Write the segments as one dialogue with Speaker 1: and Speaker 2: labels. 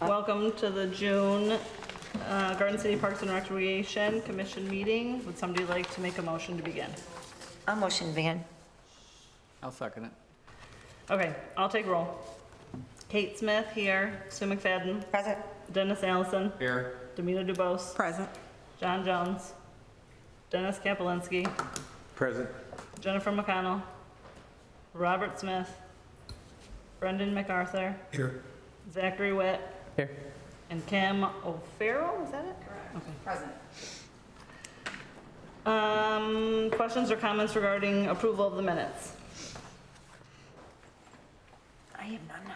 Speaker 1: Welcome to the June Garden City Parks and Recreation Commission meeting. Would somebody like to make a motion to begin?
Speaker 2: I'll motion to begin.
Speaker 3: I'll second it.
Speaker 1: Okay, I'll take roll. Kate Smith here, Sue McFadden,
Speaker 2: Present.
Speaker 1: Dennis Allison,
Speaker 3: Here.
Speaker 1: Demita Dubose,
Speaker 4: Present.
Speaker 1: John Jones, Dennis Kapelinski,
Speaker 3: Present.
Speaker 1: Jennifer McConnell, Robert Smith, Brendan MacArthur,
Speaker 3: Here.
Speaker 1: Zachary Witt,
Speaker 3: Here.
Speaker 1: and Kim O'Farrell, is that it? Okay.
Speaker 4: Present.
Speaker 1: Questions or comments regarding approval of the minutes?
Speaker 2: I have none.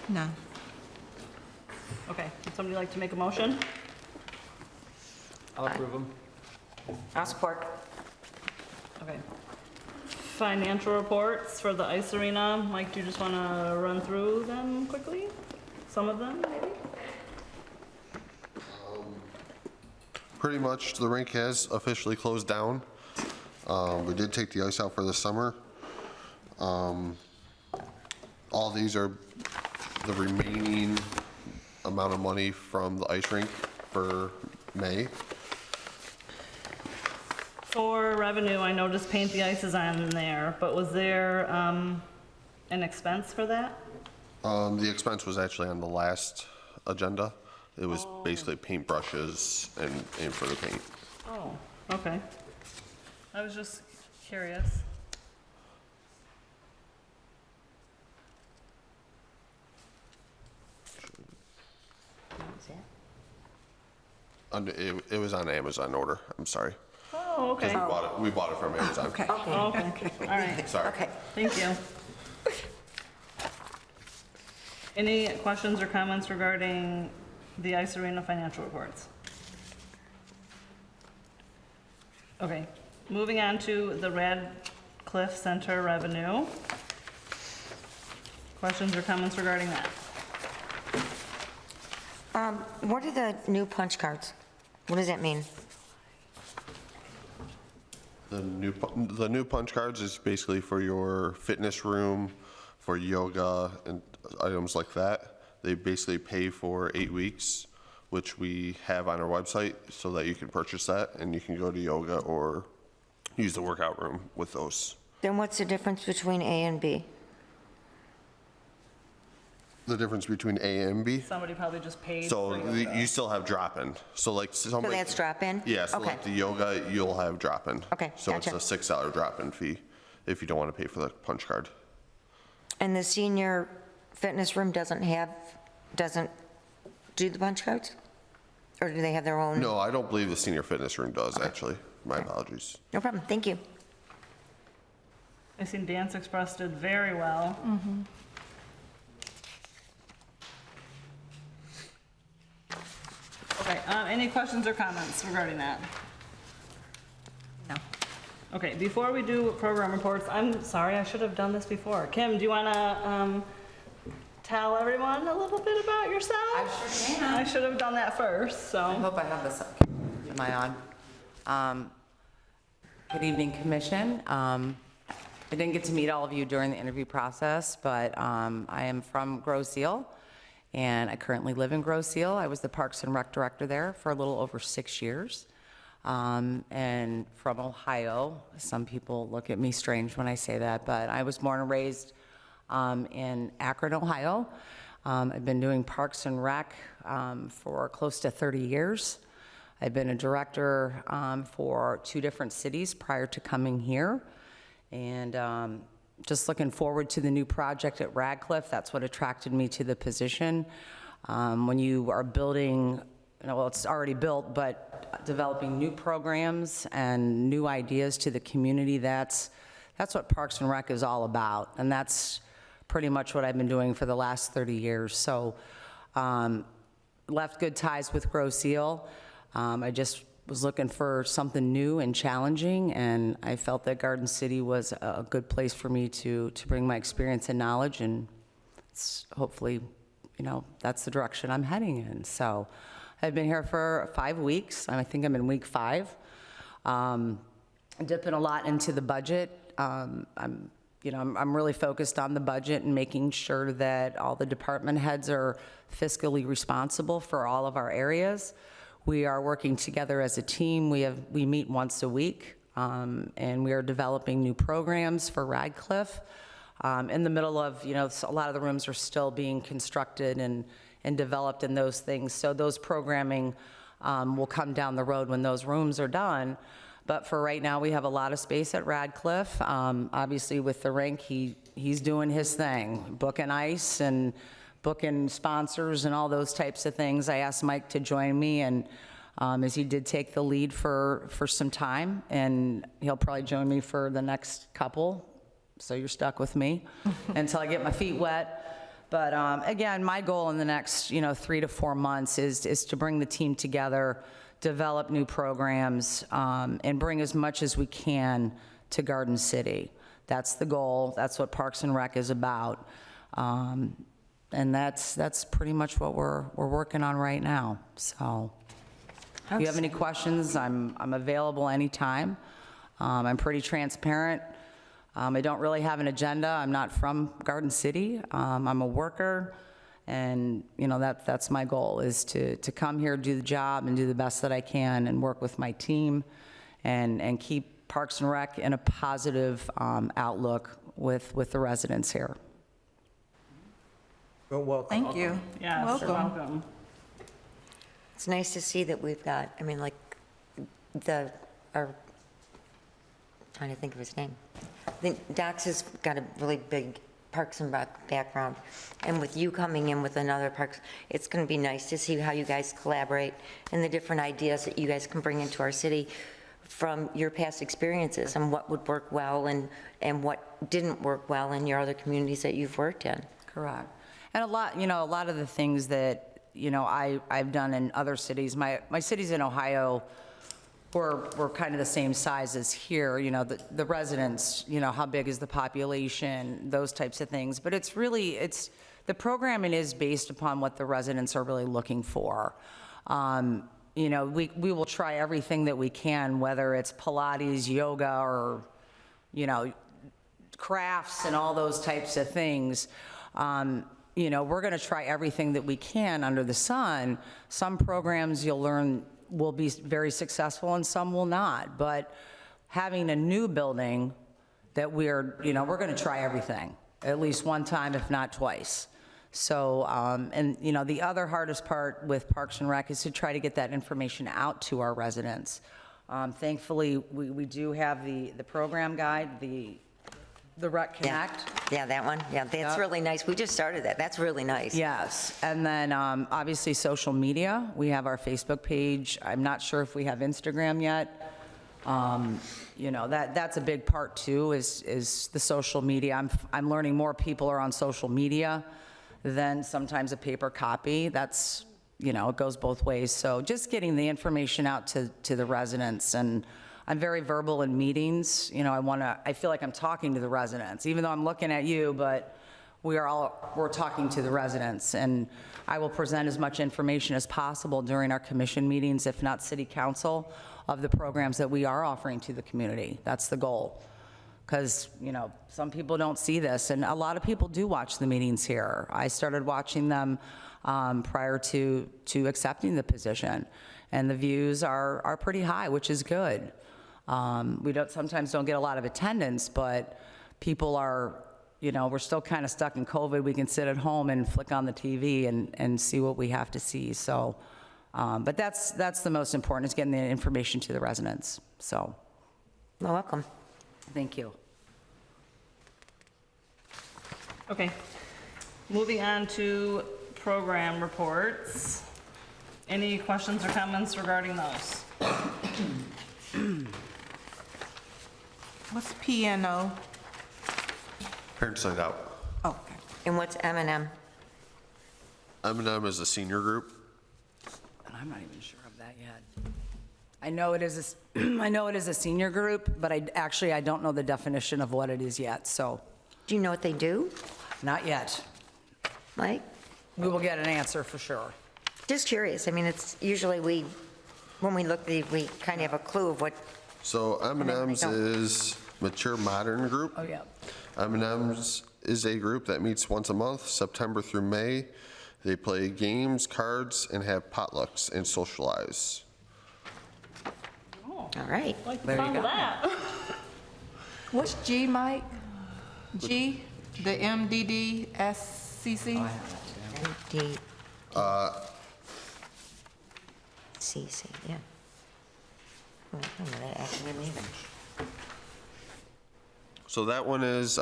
Speaker 4: None.
Speaker 1: Okay, would somebody like to make a motion?
Speaker 3: I'll approve them.
Speaker 2: I'll support.
Speaker 1: Okay. Financial reports for the ice arena. Mike, do you just want to run through them quickly? Some of them, maybe?
Speaker 5: Pretty much, the rink has officially closed down. We did take the ice out for the summer. All these are the remaining amount of money from the ice rink for May.
Speaker 1: For revenue, I noticed paint the ice is on there, but was there an expense for that?
Speaker 5: The expense was actually on the last agenda. It was basically paintbrushes and for the paint.
Speaker 1: Oh, okay. I was just curious.
Speaker 5: It was on Amazon order, I'm sorry.
Speaker 1: Oh, okay.
Speaker 5: We bought it from Amazon.
Speaker 4: Okay.
Speaker 1: Oh, okay, all right,
Speaker 5: Sorry.
Speaker 2: Okay.
Speaker 1: thank you. Any questions or comments regarding the ice arena financial reports? Okay, moving on to the Radcliffe Center revenue. Questions or comments regarding that?
Speaker 2: What are the new punch cards? What does that mean?
Speaker 5: The new punch cards is basically for your fitness room, for yoga and items like that. They basically pay for 8 weeks, which we have on our website so that you can purchase that and you can go to yoga or use the workout room with those.
Speaker 2: Then what's the difference between A and B?
Speaker 5: The difference between A and B.
Speaker 1: Somebody probably just paid
Speaker 5: So
Speaker 1: for yoga.
Speaker 5: you still have drop-in. So like
Speaker 2: So
Speaker 5: somebody.
Speaker 2: that's drop-in?
Speaker 5: Yeah, so
Speaker 2: Okay.
Speaker 5: like the yoga, you'll have drop-in.
Speaker 2: Okay,
Speaker 5: So it's
Speaker 2: gotcha.
Speaker 5: a $6 drop-in fee if you don't want to pay for the punch card.
Speaker 2: And the senior fitness room doesn't do the punch cards? Or do they have their own?
Speaker 5: No, I don't believe the senior fitness room does, actually. My apologies.
Speaker 2: No problem, thank you.
Speaker 1: I seen Dance Express did very well. Okay, any questions or comments regarding that?
Speaker 4: No.
Speaker 1: Okay, before we do program reports, I'm sorry, I should have done this before. Kim, do you want to tell everyone a little bit about yourself?
Speaker 6: I sure can.
Speaker 1: I should have done that first,
Speaker 6: I
Speaker 1: so.
Speaker 6: hope I have this. Am I on? Good evening, Commission. I didn't get to meet all of you during the interview process, but I am from Grosse Ile, and I currently live in Grosse Ile. I was the Parks and Rec Director there for a little over 6 years. And from Ohio. Some people look at me strange when I say that, but I was born and raised in Akron, Ohio. I've been doing Parks and Rec for close to 30 years. I've been a director for 2 different cities prior to coming here. And just looking forward to the new project at Radcliffe. That's what attracted me to the position. When you are building, well, it's already built, but developing new programs and new ideas to the community, that's what Parks and Rec is all about. And that's pretty much what I've been doing for the last 30 years. So left good ties with Grosse Ile. I just was looking for something new and challenging, and I felt that Garden City was a good place for me to bring my experience and knowledge, and it's hopefully, that's the direction I'm heading in. So I've been here for 5 weeks. I think I'm in week 5. Dipping a lot into the budget. I'm I'm really focused on the budget and making sure that all the department heads are fiscally responsible for all of our areas. We are working together as a team. We meet once a week, and we are developing new programs for Radcliffe. In the middle of, a lot of the rooms are still being constructed and developed and those things. So those programming will come down the road when those rooms are done. But for right now, we have a lot of space at Radcliffe. Obviously, with the rink, he's doing his thing, booking ice and booking sponsors and all those types of things. I asked Mike to join me, and as he did take the lead for some time, and he'll probably join me for the next couple. So you're stuck with me until I get my feet wet. But again, my goal in the next 3 to 4 months is to bring the team together, develop new programs, and bring as much as we can to Garden City. That's the goal. That's what Parks and Rec is about. And that's pretty much what we're working on right now. So if you have any questions, I'm available anytime. I'm pretty transparent. I don't really have an agenda. I'm not from Garden City. I'm a worker. And, that's my goal, is to come here, do the job, and do the best that I can, and work with my team, and keep Parks and Rec in a positive outlook with the residents here.
Speaker 3: Well, welcome.
Speaker 4: Thank you.
Speaker 1: Yes, you're welcome.
Speaker 2: It's nice to see that we've got, trying to think of his name. I think Docs has got a really big Parks and Rec background, and with you coming in with another Parks, it's going to be nice to see how you guys collaborate and the different ideas that you guys can bring into our city from your past experiences, and what would work well and what didn't work well in your other communities that you've worked in.
Speaker 6: Correct. And a lot of the things that, I've done in other cities, my cities in Ohio were kind of the same size as here, the residents, how big is the population, those types of things. But the programming is based upon what the residents are really looking for. We will try everything that we can, whether it's Pilates, yoga, or, crafts and all those types of things. We're going to try everything that we can under the sun. Some programs you'll learn will be very successful and some will not. But having a new building that we're going to try everything, at least one time, if not twice. So, the other hardest part with Parks and Rec is to try to get that information out to our residents. Thankfully, we do have the program guide, the Rec Connect.
Speaker 2: Yeah, that one. Yeah, that's really nice. We just started that. That's really nice.
Speaker 6: Yes, and then obviously social media. We have our Facebook page. I'm not sure if we have Instagram yet. That's a big part too, is the social media. I'm learning more people are on social media than sometimes a paper copy. That's, it goes both ways. So just getting the information out to the residents. And I'm very verbal in meetings. I feel like I'm talking to the residents, even though I'm looking at you, but we're talking to the residents. And I will present as much information as possible during our commission meetings, if not city council, of the programs that we are offering to the community. That's the goal. Because, some people don't see this, and a lot of people do watch the meetings here. I started watching them prior to accepting the position, and the views are pretty high, which is good. We sometimes don't get a lot of attendance, but people are, we're still kind of stuck in COVID. We can sit at home and flick on the TV and see what we have to see. So, but that's the most important, is getting the information to the residents. So,
Speaker 2: Well, welcome.
Speaker 6: thank you.
Speaker 1: Okay, moving on to program reports. Any questions or comments regarding those?
Speaker 4: What's PNO?
Speaker 5: Parents Night Out.
Speaker 4: Oh, okay.
Speaker 2: And what's M&M?
Speaker 5: M&M is a senior group.
Speaker 6: And I'm not even sure of that yet. I know it is a senior group, but I don't know the definition of what it is yet, so
Speaker 2: Do you know what they do,
Speaker 6: not yet.
Speaker 2: Mike?
Speaker 6: We will get an answer for sure.
Speaker 2: Just curious. It's usually when we look, we kind of have a clue of what.
Speaker 5: So M&M's
Speaker 2: I don't.
Speaker 5: is Mature Modern Group.
Speaker 6: Oh, yeah.
Speaker 5: M&M's is a group that meets once a month, September through May. They play games, cards, and have potlucks and socialize.
Speaker 2: All right.
Speaker 1: Like the
Speaker 6: There you
Speaker 1: sound of
Speaker 6: go.
Speaker 1: that.
Speaker 4: What's G, Mike? G, the MDDSCC?
Speaker 2: D. CC, yeah. Oh, I don't know that acronym either.
Speaker 5: So that one is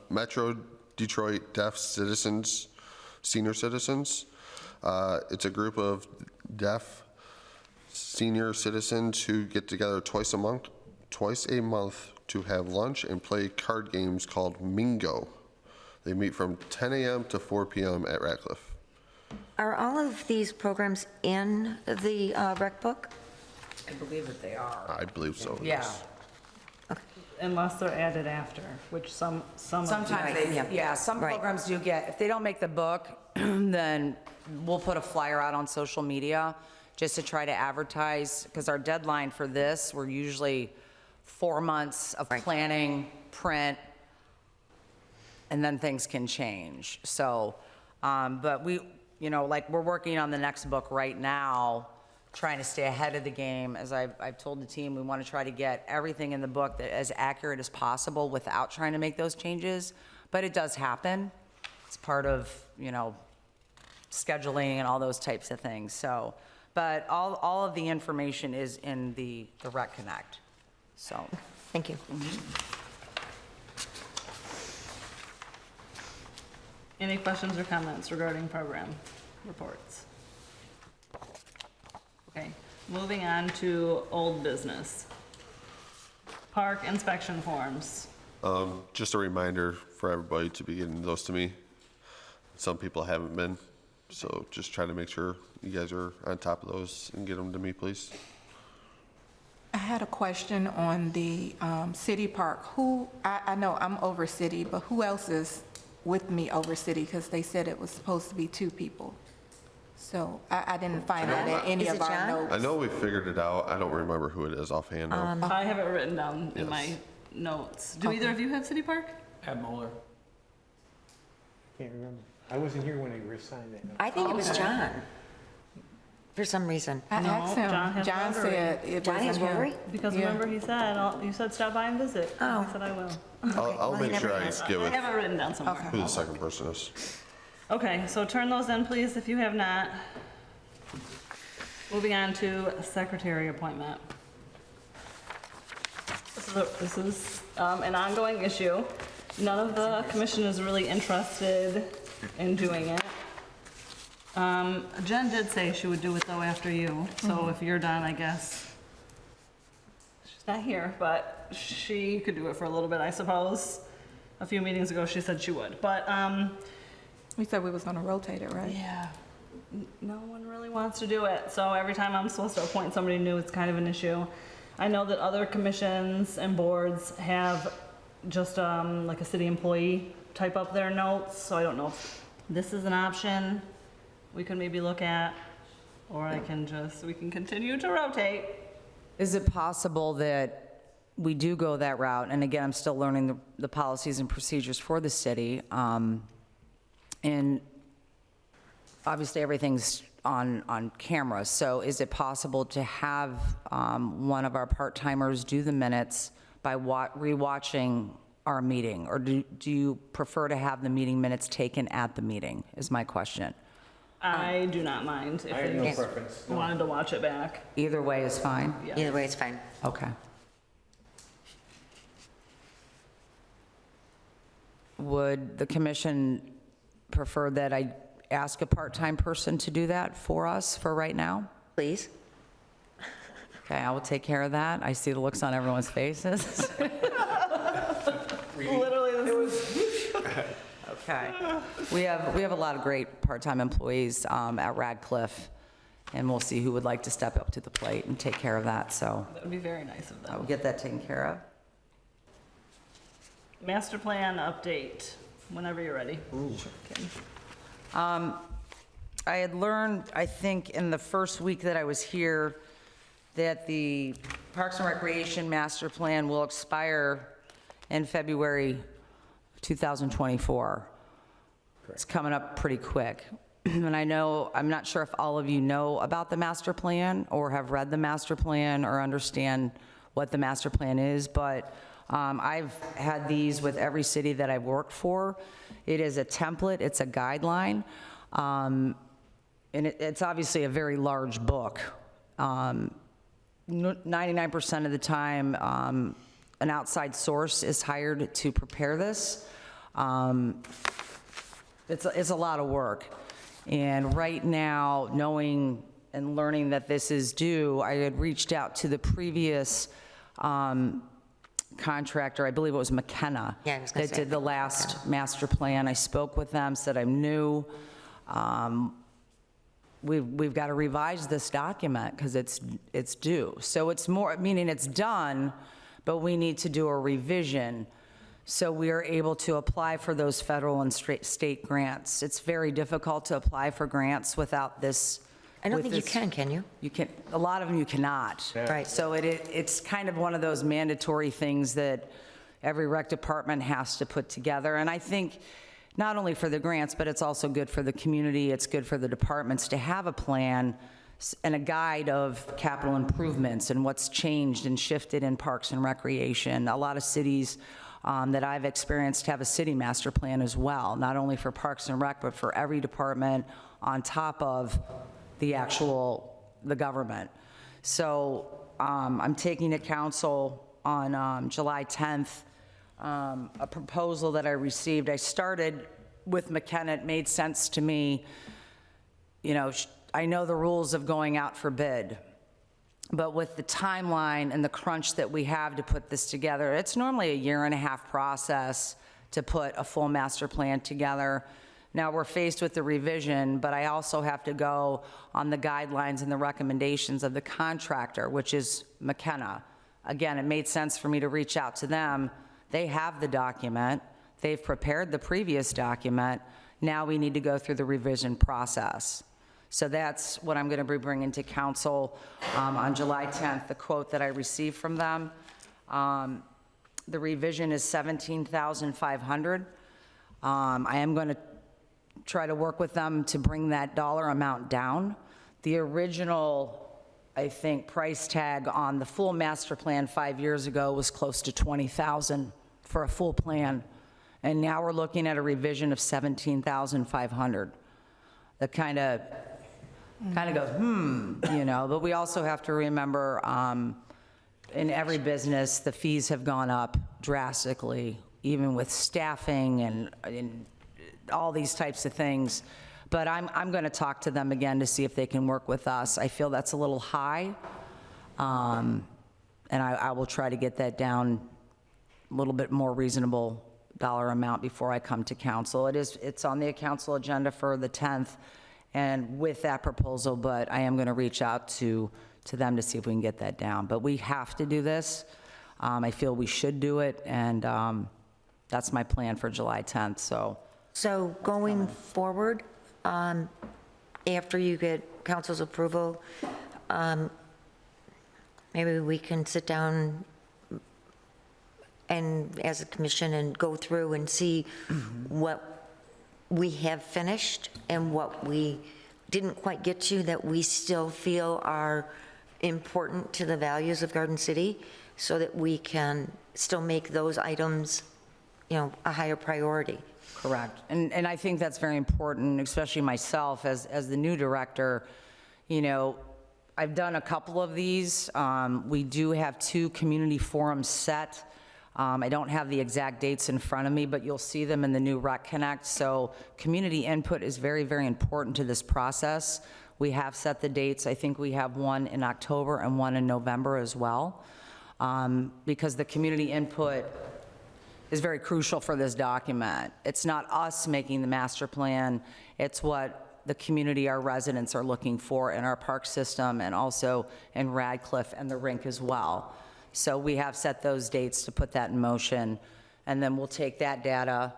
Speaker 5: Metro Detroit Deaf Citizens, Senior Citizens. It's a group of deaf senior citizens who get together twice a month to have lunch and play card games called Mingo. They meet from 10 a.m. to 4 p.m. at Radcliffe.
Speaker 2: Are all of these programs in the rec book?
Speaker 6: I believe that they are.
Speaker 5: I believe so.
Speaker 6: Yeah.
Speaker 5: yes.
Speaker 1: Unless they're added after, which some of
Speaker 6: Sometimes
Speaker 2: Right,
Speaker 6: they,
Speaker 2: yeah.
Speaker 6: yeah, some
Speaker 2: Right.
Speaker 6: programs do get, if they don't make the book, then we'll put a flyer out on social media just to try to advertise, because our deadline for this, we're usually 4 months of
Speaker 2: Right.
Speaker 6: planning, print, and then things can change. So, but we, you know, like, we're working on the next book right now, trying to stay ahead of the game. As I've told the team, we want to try to get everything in the book that as accurate as possible without trying to make those changes. But it does happen. It's part of, you know, scheduling and all those types of things. So, but all of the information is in the Rec Connect. So,
Speaker 2: Thank you.
Speaker 1: Any questions or comments regarding program reports? Okay, moving on to old business. Park inspection forms.
Speaker 5: Just a reminder for everybody to be getting those to me. Some people haven't been, so just try to make sure you guys are on top of those and get them to me, please.
Speaker 4: I had a question on the city park. I know I'm over city, but who else is with me over city? Because they said it was supposed to be 2 people. So I didn't find that in any
Speaker 2: Is
Speaker 4: of
Speaker 2: it
Speaker 4: our
Speaker 2: John?
Speaker 4: notes.
Speaker 5: I know we figured it out. I don't remember who it is offhand now.
Speaker 1: I have it written down in my
Speaker 5: Yes.
Speaker 1: notes. Do either of you have City Park?
Speaker 3: Ed Moeller.
Speaker 7: Can't remember. I wasn't here when they reassigned that.
Speaker 2: I think it was John, for some reason.
Speaker 4: I
Speaker 1: No,
Speaker 4: asked him,
Speaker 1: John has
Speaker 4: John
Speaker 1: Rotary.
Speaker 4: said it
Speaker 2: John has
Speaker 4: wasn't him.
Speaker 2: Rotary?
Speaker 1: Because
Speaker 4: Yeah.
Speaker 1: remember you said stop by and visit.
Speaker 2: Oh.
Speaker 1: I said I will.
Speaker 5: I'll
Speaker 2: well, he
Speaker 5: make
Speaker 2: never
Speaker 5: sure I
Speaker 2: has.
Speaker 5: get
Speaker 1: I
Speaker 5: with
Speaker 1: have it written down somewhere.
Speaker 4: Okay.
Speaker 5: who the second person is.
Speaker 1: Okay, so turn those in, please, if you have not. Moving on to secretary appointment. This is an ongoing issue. None of the commission is really interested in doing it. Jen did say she would do it though after you, so if you're done, I guess. She's not here, but she could do it for a little bit, I suppose. A few meetings ago, she said she would, but,
Speaker 4: We said we was gonna rotate it, right?
Speaker 1: yeah, no one really wants to do it, so every time I'm supposed to appoint somebody new, it's kind of an issue. I know that other commissions and boards have just like a city employee type up their notes, so I don't know if this is an option we could maybe look at, or we can continue to rotate.
Speaker 6: is it possible that we do go that route? And again, I'm still learning the policies and procedures for the city. And obviously, everything's on camera, so is it possible to have one of our part-timers do the minutes by rewatching our meeting? Or do you prefer to have the meeting minutes taken at the meeting, is my question.
Speaker 1: I do not mind if
Speaker 7: I have no
Speaker 1: they
Speaker 7: preference. no.
Speaker 1: wanted to watch it back.
Speaker 6: Either way is fine?
Speaker 2: Either way, it's fine.
Speaker 6: Okay. Would the commission prefer that I ask a part-time person to do that for us for right now?
Speaker 2: Please.
Speaker 6: Okay, I will take care of that. I see the looks on everyone's faces.
Speaker 1: Literally, this is
Speaker 6: Okay. We have a lot of great part-time employees at Radcliffe, and we'll see who would like to step up to the plate and take care of that, so
Speaker 1: that would be very nice of
Speaker 6: I will
Speaker 1: them.
Speaker 6: get that taken care of.
Speaker 1: Master plan update, whenever you're ready. Okay.
Speaker 6: I had learned, I think, in the first week that I was here, that the Parks and Recreation Master Plan will expire in February 2024. It's coming up pretty quick. And I know, I'm not sure if all of you know about the master plan or have read the master plan or understand what the master plan is, but I've had these with every city that I've worked for. It is a template, it's a guideline, and it's obviously a very large book. 99% of the time, an outside source is hired to prepare this. It's a lot of work. And right now, knowing and learning that this is due, I had reached out to the previous contractor, I believe it was McKenna,
Speaker 2: Yeah, I was gonna
Speaker 6: that
Speaker 2: say
Speaker 6: did the last master plan. I spoke with them, said I'm new. We've got to revise this document because it's due. So it's more, meaning it's done, but we need to do a revision so we are able to apply for those federal and state grants. It's very difficult to apply for grants without this.
Speaker 2: I don't
Speaker 6: with
Speaker 2: think you
Speaker 6: this-
Speaker 2: can you?
Speaker 6: You can, a lot of them you cannot.
Speaker 2: Right.
Speaker 6: So it's kind of one of those mandatory things that every rec department has to put together. And I think not only for the grants, but it's also good for the community, it's good for the departments to have a plan and a guide of capital improvements and what's changed and shifted in parks and recreation. A lot of cities that I've experienced have a city master plan as well, not only for Parks and Rec, but for every department on top of the government. So I'm taking to council on July 10th a proposal that I received. I started with McKenna, it made sense to me. You know, I know the rules of going out for bid, but with the timeline and the crunch that we have to put this together, it's normally a 1.5-year process to put a full master plan together. Now, we're faced with the revision, but I also have to go on the guidelines and the recommendations of the contractor, which is McKenna. Again, it made sense for me to reach out to them. They have the document. They've prepared the previous document. Now we need to go through the revision process. So that's what I'm going to be bringing to council on July 10th, the quote that I received from them. The revision is $17,500. I am going to try to work with them to bring that dollar amount down. The original, I think, price tag on the full master plan 5 years ago was close to $20,000 for a full plan. And now we're looking at a revision of $17,500. That kind of goes, you know, but we also have to remember in every business, the fees have gone up drastically, even with staffing and all these types of things. But I'm going to talk to them again to see if they can work with us. I feel that's a little high, and I will try to get that down a little bit more reasonable dollar amount before I come to council. It's on the council agenda for the 10th, and with that proposal, but I am going to reach out to them to see if we can get that down. But we have to do this. I feel we should do it, and that's my plan for July 10th,
Speaker 2: So going forward, after you get council's approval, maybe we can sit down and, as a commission, and go through and see what we have finished and what we didn't quite get to that we still feel are important to the values of Garden City, so that we can still make those items, you know, a higher priority.
Speaker 6: correct. And I think that's very important, especially myself as the new director. You know, I've done a couple of these. We do have 2 community forums set. I don't have the exact dates in front of me, but you'll see them in the new Rec Connect. So community input is very, very important to this process. We have set the dates. I think we have one in October and one in November as well, because the community input is very crucial for this document. It's not us making the master plan, it's what the community, our residents are looking for in our park system and also in Radcliffe and the rink as well. So we have set those dates to put that in motion, and then we'll take that data,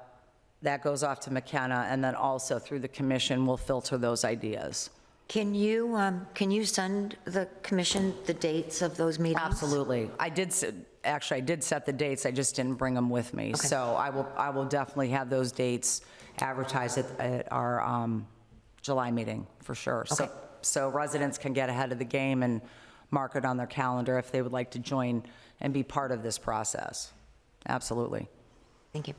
Speaker 6: that goes off to McKenna, and then also through the commission, we'll filter those ideas.
Speaker 2: Can you send the commission the dates of those meetings?
Speaker 6: Absolutely. actually, I did set the dates, I just didn't bring them with me. So I will definitely have those dates advertised at our July meeting, for sure.
Speaker 2: Okay.
Speaker 6: So residents can get ahead of the game and mark it on their calendar if they would like to join and be part of this process. Absolutely.
Speaker 2: Thank you.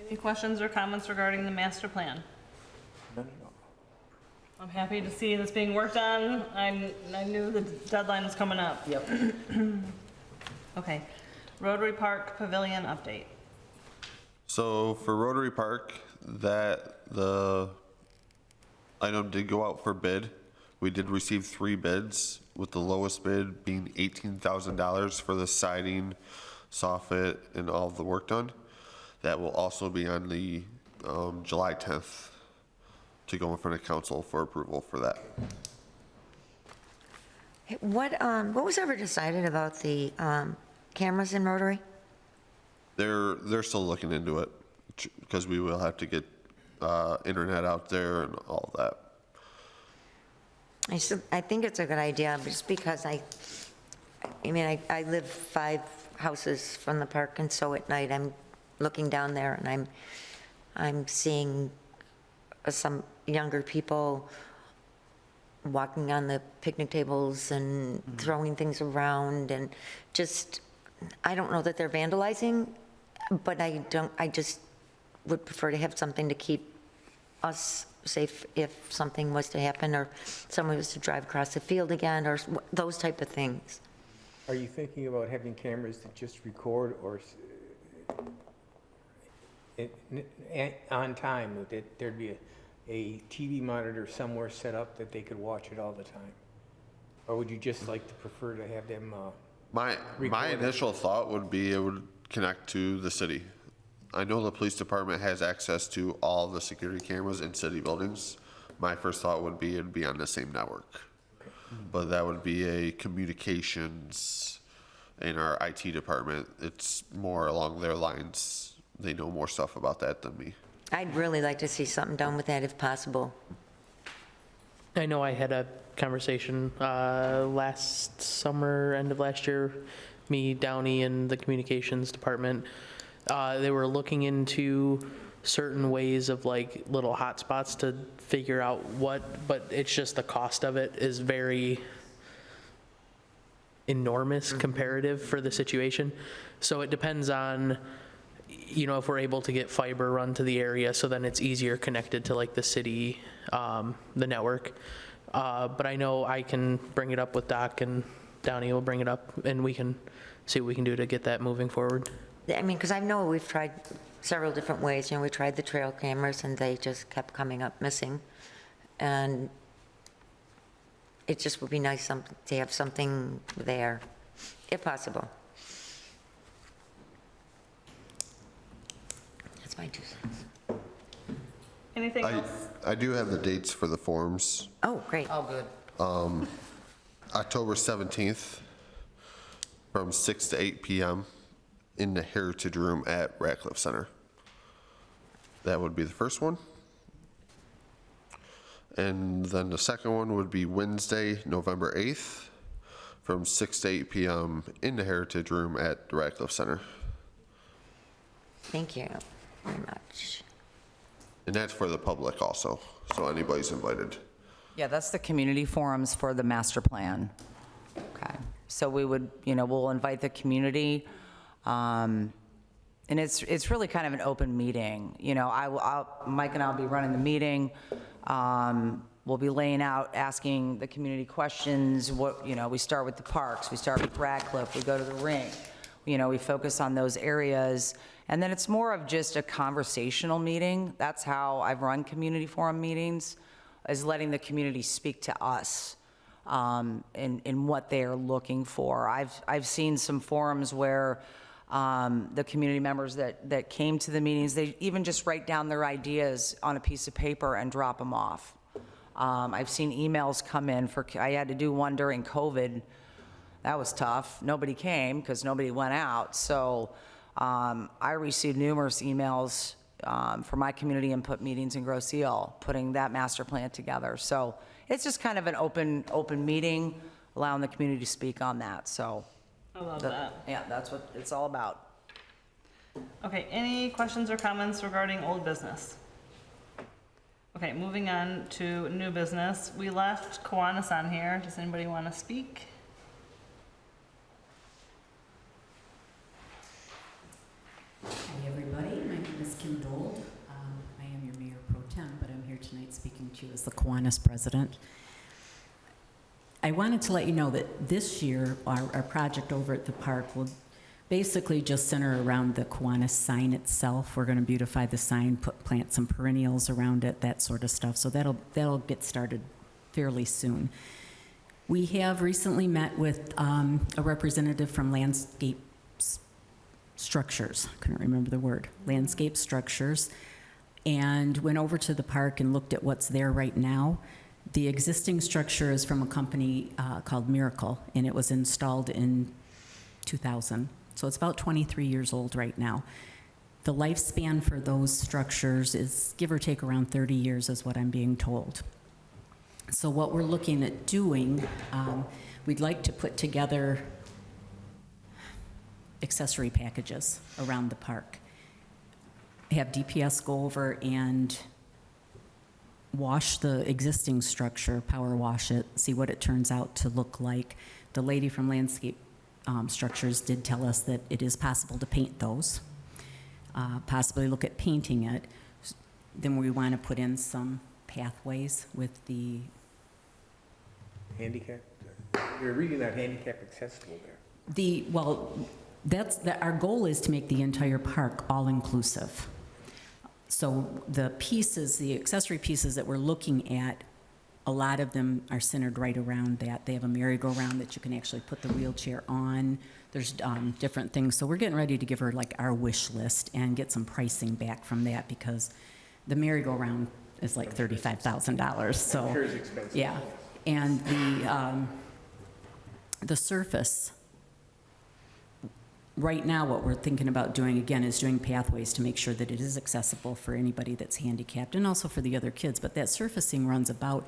Speaker 1: Any questions or comments regarding the master plan?
Speaker 7: None at all.
Speaker 1: I'm happy to see this being worked on. I knew the deadline was coming up.
Speaker 6: Yep.
Speaker 1: Okay. Rotary Park Pavilion update.
Speaker 5: So for Rotary Park, the item did go out for bid. We did receive 3 bids, with the lowest bid being $18,000 for the siding, soffit, and all of the work done. That will also be on the July 10th to go in front of council for approval for that.
Speaker 2: Hey, what was ever decided about the cameras in Rotary?
Speaker 5: They're still looking into it, because we will have to get internet out there and all that.
Speaker 2: I think it's a good idea, just because I I live 5 houses from the park, and so at night I'm looking down there and I'm seeing some younger people walking on the picnic tables and throwing things around, and just, I don't know that they're vandalizing, but I just would prefer to have something to keep us safe if something was to happen, or someone was to drive across the field again, or those type of things.
Speaker 7: Are you thinking about having cameras that just record, or on time, that there'd be a TV monitor somewhere set up that they could watch it all the time? Or would you just like to prefer to have them,
Speaker 5: My
Speaker 7: Recorded.
Speaker 5: initial thought would be it would connect to the city. I know the police department has access to all the security cameras in city buildings. My first thought would be it'd be on the same network. But that would be a communications in our IT department. It's more along their lines. They know more stuff about that than me.
Speaker 2: I'd really like to see something done with that if possible.
Speaker 8: I know I had a conversation last summer, end of last year, me, Downey, and the communications department. They were looking into certain ways of like little hotspots to figure out but it's just the cost of it is very enormous comparative for the situation. So it depends on, if we're able to get fiber run to the area, so then it's easier connected to like the city, the network. But I know I can bring it up with Doc, and Downey will bring it up, and we can see what we can do to get that moving forward.
Speaker 2: Because I know we've tried several different ways. We tried the trail cameras, and they just kept coming up missing. And it just would be nice to have something there, if possible. That's my 2 cents.
Speaker 1: Anything else?
Speaker 5: I do have the dates for the forums.
Speaker 2: Oh, great.
Speaker 6: Oh, good.
Speaker 5: October 17th from 6 to 8 p.m. in the Heritage Room at Ratcliffe Center. That would be the first one. And then the second one would be Wednesday, November 8th from 6 to 8 p.m. in the Heritage Room at the Ratcliffe Center.
Speaker 2: Thank you very much.
Speaker 5: And that's for the public also, so anybody's invited.
Speaker 6: Yeah, that's the community forums for the master plan. Okay, so we would, we'll invite the community, and it's really kind of an open meeting. Mike and I'll be running the meeting. We'll be laying out, asking the community questions. We start with the parks, we start with Radcliffe, we go to the rink. We focus on those areas, and then it's more of just a conversational meeting. That's how I've run community forum meetings, is letting the community speak to us in what they're looking for. I've seen some forums where the community members that came to the meetings, they even just write down their ideas on a piece of paper and drop them off. I've seen emails come in I had to do one during COVID. That was tough. Nobody came because nobody went out. So I received numerous emails for my community input meetings in Grosse Ile, putting that master plan together. So it's just kind of an open meeting. allowing the community to speak on that, so.
Speaker 1: I love that.
Speaker 6: Yeah, that's what it's all about.
Speaker 1: Okay, any questions or comments regarding old business? Okay, moving on to new business. We left Kiwanis on here. Does anybody want to speak?
Speaker 9: Hi, everybody. My name is Kim Dold. I am your Mayor Pro Tem, but I'm here tonight speaking to you as the Kiwanis President. I wanted to let you know that this year, our project over at the park will basically just center around the Kiwanis sign itself. We're going to beautify the sign, plant some perennials around it, that sort of stuff. So that'll get started fairly soon. We have recently met with a representative from Landscape Structures, couldn't remember the word, Landscape Structures, and went over to the park and looked at what's there right now. The existing structure is from a company called Miracle, and it was installed in 2000. So it's about 23 years old right now. The lifespan for those structures is give or take around 30 years is what I'm being told. So what we're looking at doing, we'd like to put together accessory packages around the park. Have DPS go over and wash the existing structure, power wash it, see what it turns out to look like. The lady from Landscape Structures did tell us that it is possible to paint those, possibly look at painting it. Then we want to put in some pathways with the,
Speaker 7: Handicap, you're reading that handicap accessible there.
Speaker 9: well, our goal is to make the entire park all-inclusive. So the pieces, the accessory pieces that we're looking at, a lot of them are centered right around that. They have a merry-go-round that you can actually put the wheelchair on. There's different things. So we're getting ready to give her like our wish list and get some pricing back from that because the merry-go-round is like $35,000. So
Speaker 7: I'm sure it's expensive.
Speaker 9: yeah, and the surface. Right now, what we're thinking about doing, again, is doing pathways to make sure that it is accessible for anybody that's handicapped and also for the other kids. But that surfacing runs about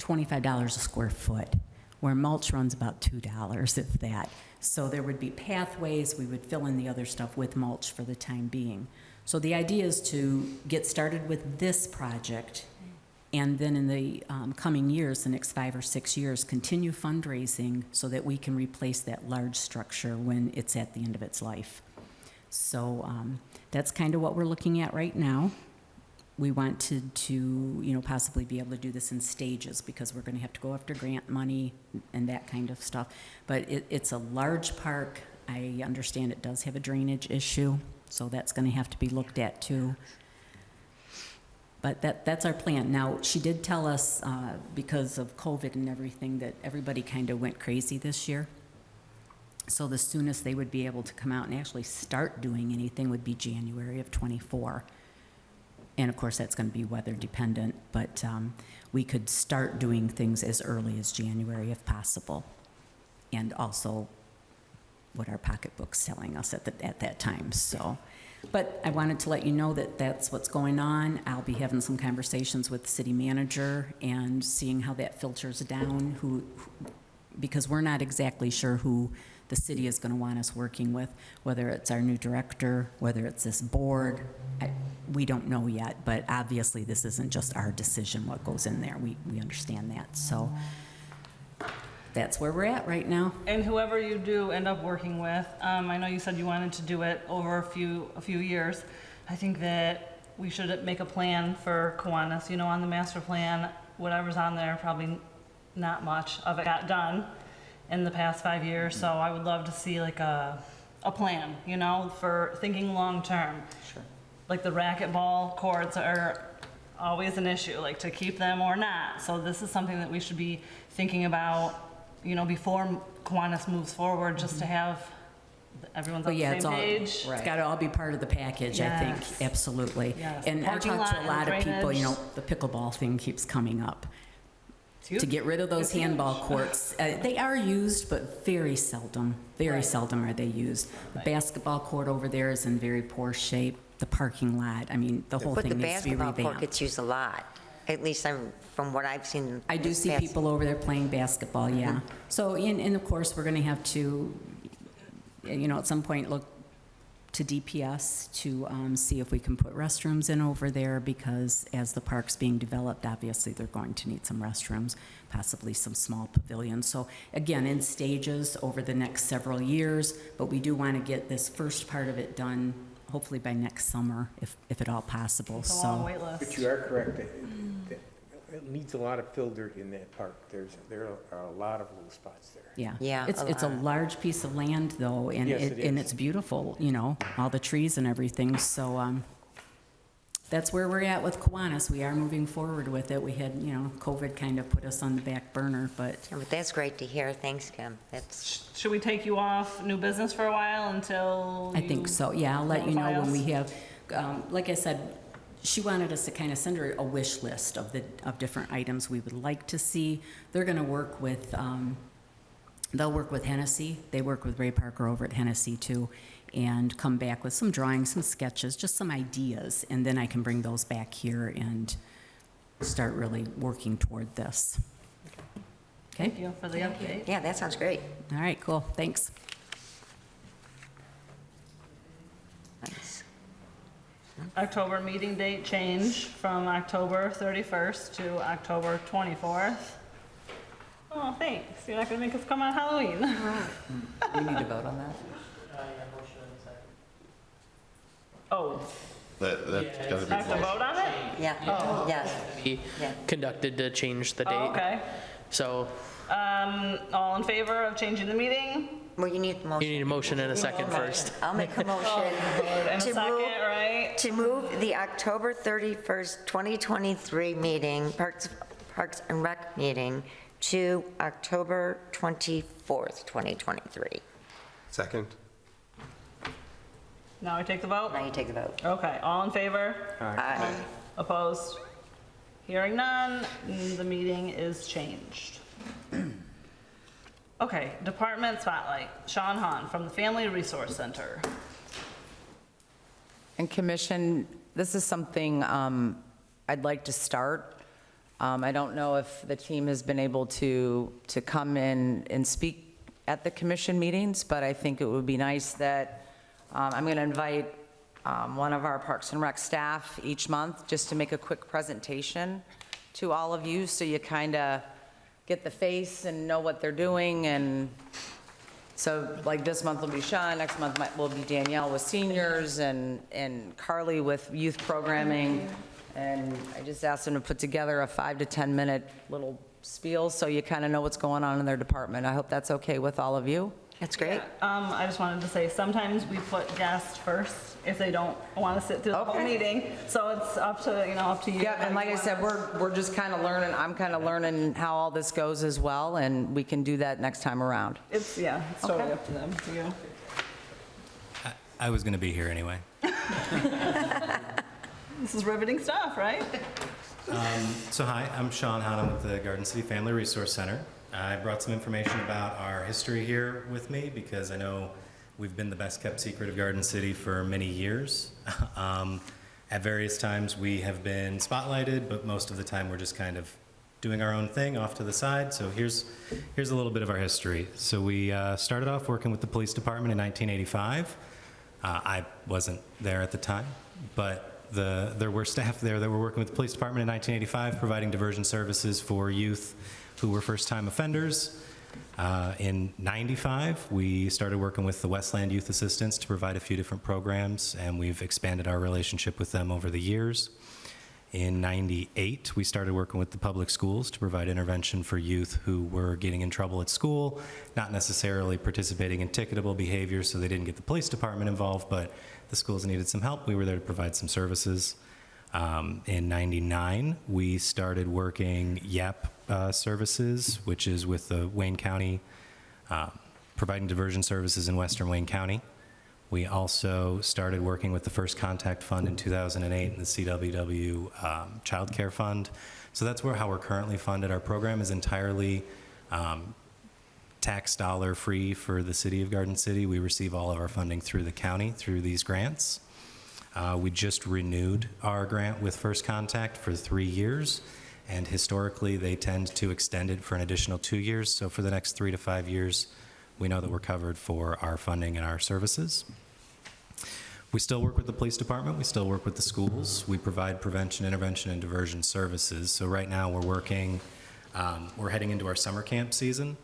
Speaker 9: $25 a square foot, where mulch runs about $2, if that. So there would be pathways. We would fill in the other stuff with mulch for the time being. So the idea is to get started with this project and then in the coming years, the next 5 or 6 years, continue fundraising so that we can replace that large structure when it's at the end of its life. So that's kind of what we're looking at right now. We wanted to, possibly be able to do this in stages because we're going to have to go after grant money and that kind of stuff. But it's a large park. I understand it does have a drainage issue, so that's going to have to be looked at too. But that's our plan. Now, she did tell us, because of COVID and everything, that everybody kind of went crazy this year. So the soonest they would be able to come out and actually start doing anything would be January of '24. And of course, that's going to be weather dependent, but we could start doing things as early as January if possible. And also what our pocketbook's telling us at that time, so. But I wanted to let you know that that's what's going on. I'll be having some conversations with the city manager and seeing how that filters down, because we're not exactly sure who the city is going to want us working with, whether it's our new director, whether it's this board. We don't know yet, but obviously this isn't just our decision what goes in there. We understand that. So that's where we're at right now.
Speaker 1: And whoever you do end up working with, I know you said you wanted to do it over a few years. I think that we should make a plan for Kiwanis, on the master plan, whatever's on there, probably not much of it got done in the past 5 years. So I would love to see like a plan, for thinking long-term.
Speaker 6: Sure.
Speaker 1: Like the racquetball courts are always an issue, like to keep them or not. So this is something that we should be thinking about, before Kiwanis moves forward, just to have everyone's on the same page.
Speaker 9: It's got to all be part of the package, I think,
Speaker 1: Yes.
Speaker 9: absolutely.
Speaker 1: Yes.
Speaker 9: And I
Speaker 1: Parking
Speaker 9: talked to
Speaker 1: lot
Speaker 9: a lot
Speaker 1: and
Speaker 9: of people,
Speaker 1: drainage.
Speaker 9: the pickleball thing keeps coming up.
Speaker 1: It's huge.
Speaker 9: To get rid of those
Speaker 1: It's huge.
Speaker 9: handball courts. They are used, but very seldom are they used. The basketball court over there is in very poor shape. The parking lot, the whole
Speaker 2: But the
Speaker 9: thing needs to be
Speaker 2: basketball court
Speaker 9: revamped.
Speaker 2: gets used a lot. At least from what I've seen.
Speaker 9: I do see people over there playing basketball, yeah. So, and of course, we're going to have to, at some point, look to DPS to see if we can put restrooms in over there, because as the park's being developed, obviously, they're going to need some restrooms, possibly some small pavilions. So again, in stages over the next several years, but we do want to get this first part of it done, hopefully by next summer, if at all possible,
Speaker 1: It's a long
Speaker 9: so.
Speaker 1: wait
Speaker 7: But
Speaker 1: list.
Speaker 7: you are correct, that it needs a lot of fill dirt in that park. There are a lot of little spots there.
Speaker 9: Yeah.
Speaker 2: Yeah,
Speaker 9: It's a large piece of land, though, and
Speaker 7: Yes, it
Speaker 9: and
Speaker 7: is.
Speaker 9: it's beautiful, all the trees and everything, so, that's where we're at with Kiwanis. We are moving forward with it. We had, COVID kind of put us on the back burner, but
Speaker 2: Yeah, but that's great to hear. Thanks, Kim. That's,
Speaker 1: Should we take you off new business for a while until
Speaker 9: I think
Speaker 1: you-
Speaker 9: so, yeah, I'll let you know
Speaker 1: notify
Speaker 9: when
Speaker 1: us?
Speaker 9: we have, like I said, she wanted us to kind of send her a wish list of different items we would like to see. They're gonna work with, they'll work with Hennessy, they work with Ray Parker over at Hennessy too, and come back with some drawings, some sketches, just some ideas, and then I can bring those back here and start really working toward this.
Speaker 1: Thank
Speaker 9: Okay,
Speaker 1: you for the update.
Speaker 2: yeah, that sounds great.
Speaker 9: all right, cool, thanks.
Speaker 2: Nice.
Speaker 1: October meeting date change from October 31st to October 24th. Oh, thanks. You're not gonna make us come on Halloween.
Speaker 6: We need to vote on that?
Speaker 1: Oh,
Speaker 5: That's gotta
Speaker 1: I have to
Speaker 5: be,
Speaker 1: vote on it?
Speaker 2: Yeah, yes.
Speaker 8: Be
Speaker 2: Yeah.
Speaker 8: conducted to change the
Speaker 1: Oh,
Speaker 8: date.
Speaker 1: okay.
Speaker 8: So
Speaker 1: All in favor of changing the meeting?
Speaker 2: Well, you need the motion.
Speaker 8: you need a motion and a second first.
Speaker 2: I'll make a motion
Speaker 1: And a
Speaker 2: to
Speaker 1: second,
Speaker 2: move,
Speaker 1: right?
Speaker 2: to move the October 31st, 2023 meeting, Parks and Rec meeting, to October 24th, 2023.
Speaker 5: second?
Speaker 1: Now I take the vote?
Speaker 2: Now you take the vote.
Speaker 1: Okay, all in favor?
Speaker 2: Aye.
Speaker 1: Opposed? Hearing none, the meeting is changed. Okay, department spotlight. Sean Hahn from the Family Resource Center.
Speaker 6: And Commission, this is something I'd like to start. I don't know if the team has been able to come in and speak at the commission meetings, but I think it would be nice that, I'm going to invite one of our Parks and Rec staff each month just to make a quick presentation to all of you, so you kind of get the face and know what they're doing. And so like this month will be Sean, next month will be Danielle with seniors, and Carly with youth programming. And I just asked them to put together a 5 to 10 minute little spiel so you kind of know what's going on in their department. I hope that's okay with all of you.
Speaker 2: That's great.
Speaker 1: I just wanted to say, sometimes we put guests first if they don't want to sit through the whole
Speaker 6: Okay.
Speaker 1: meeting. So it's up to, up to you.
Speaker 6: Yeah, and like I said, we're just kind of learning, I'm kind of learning how all this goes as well, and we can do that next time around.
Speaker 1: It's totally
Speaker 6: Okay.
Speaker 1: up to them, to you.
Speaker 10: I was going to be here anyway.
Speaker 1: This is riveting stuff, right?
Speaker 10: So hi, I'm Sean Hahn with the Garden City Family Resource Center. I brought some information about our history here with me because I know we've been the best kept secret of Garden City for many years. At various times we have been spotlighted, but most of the time we're just kind of doing our own thing off to the side. So here's a little bit of our history. So we started off working with the police department in 1985. I wasn't there at the time, but there were staff there that were working with the police department in 1985, providing diversion services for youth who were first-time offenders. In 95, we started working with the Westland Youth Assistance to provide a few different programs, and we've expanded our relationship with them over the years. In 98, we started working with the public schools to provide intervention for youth who were getting in trouble at school, not necessarily participating in ticketable behavior, so they didn't get the police department involved, but the schools needed some help. We were there to provide some services. In 99, we started working YEP services, which is with the Wayne County, providing diversion services in Western Wayne County. We also started working with the First Contact Fund in 2008 and the CWW Child Care Fund. So that's how we're currently funded. Our program is entirely tax dollar free for the city of Garden City. We receive all of our funding through the county, through these grants. We just renewed our grant with First Contact for 3 years, and historically, they tend to extend it for an additional 2 years. So for the next 3 to 5 years, we know that we're covered for our funding and our services. We still work with the police department. We still work with the schools. We provide prevention, intervention, and diversion services. So right now, we're heading into our summer camp season.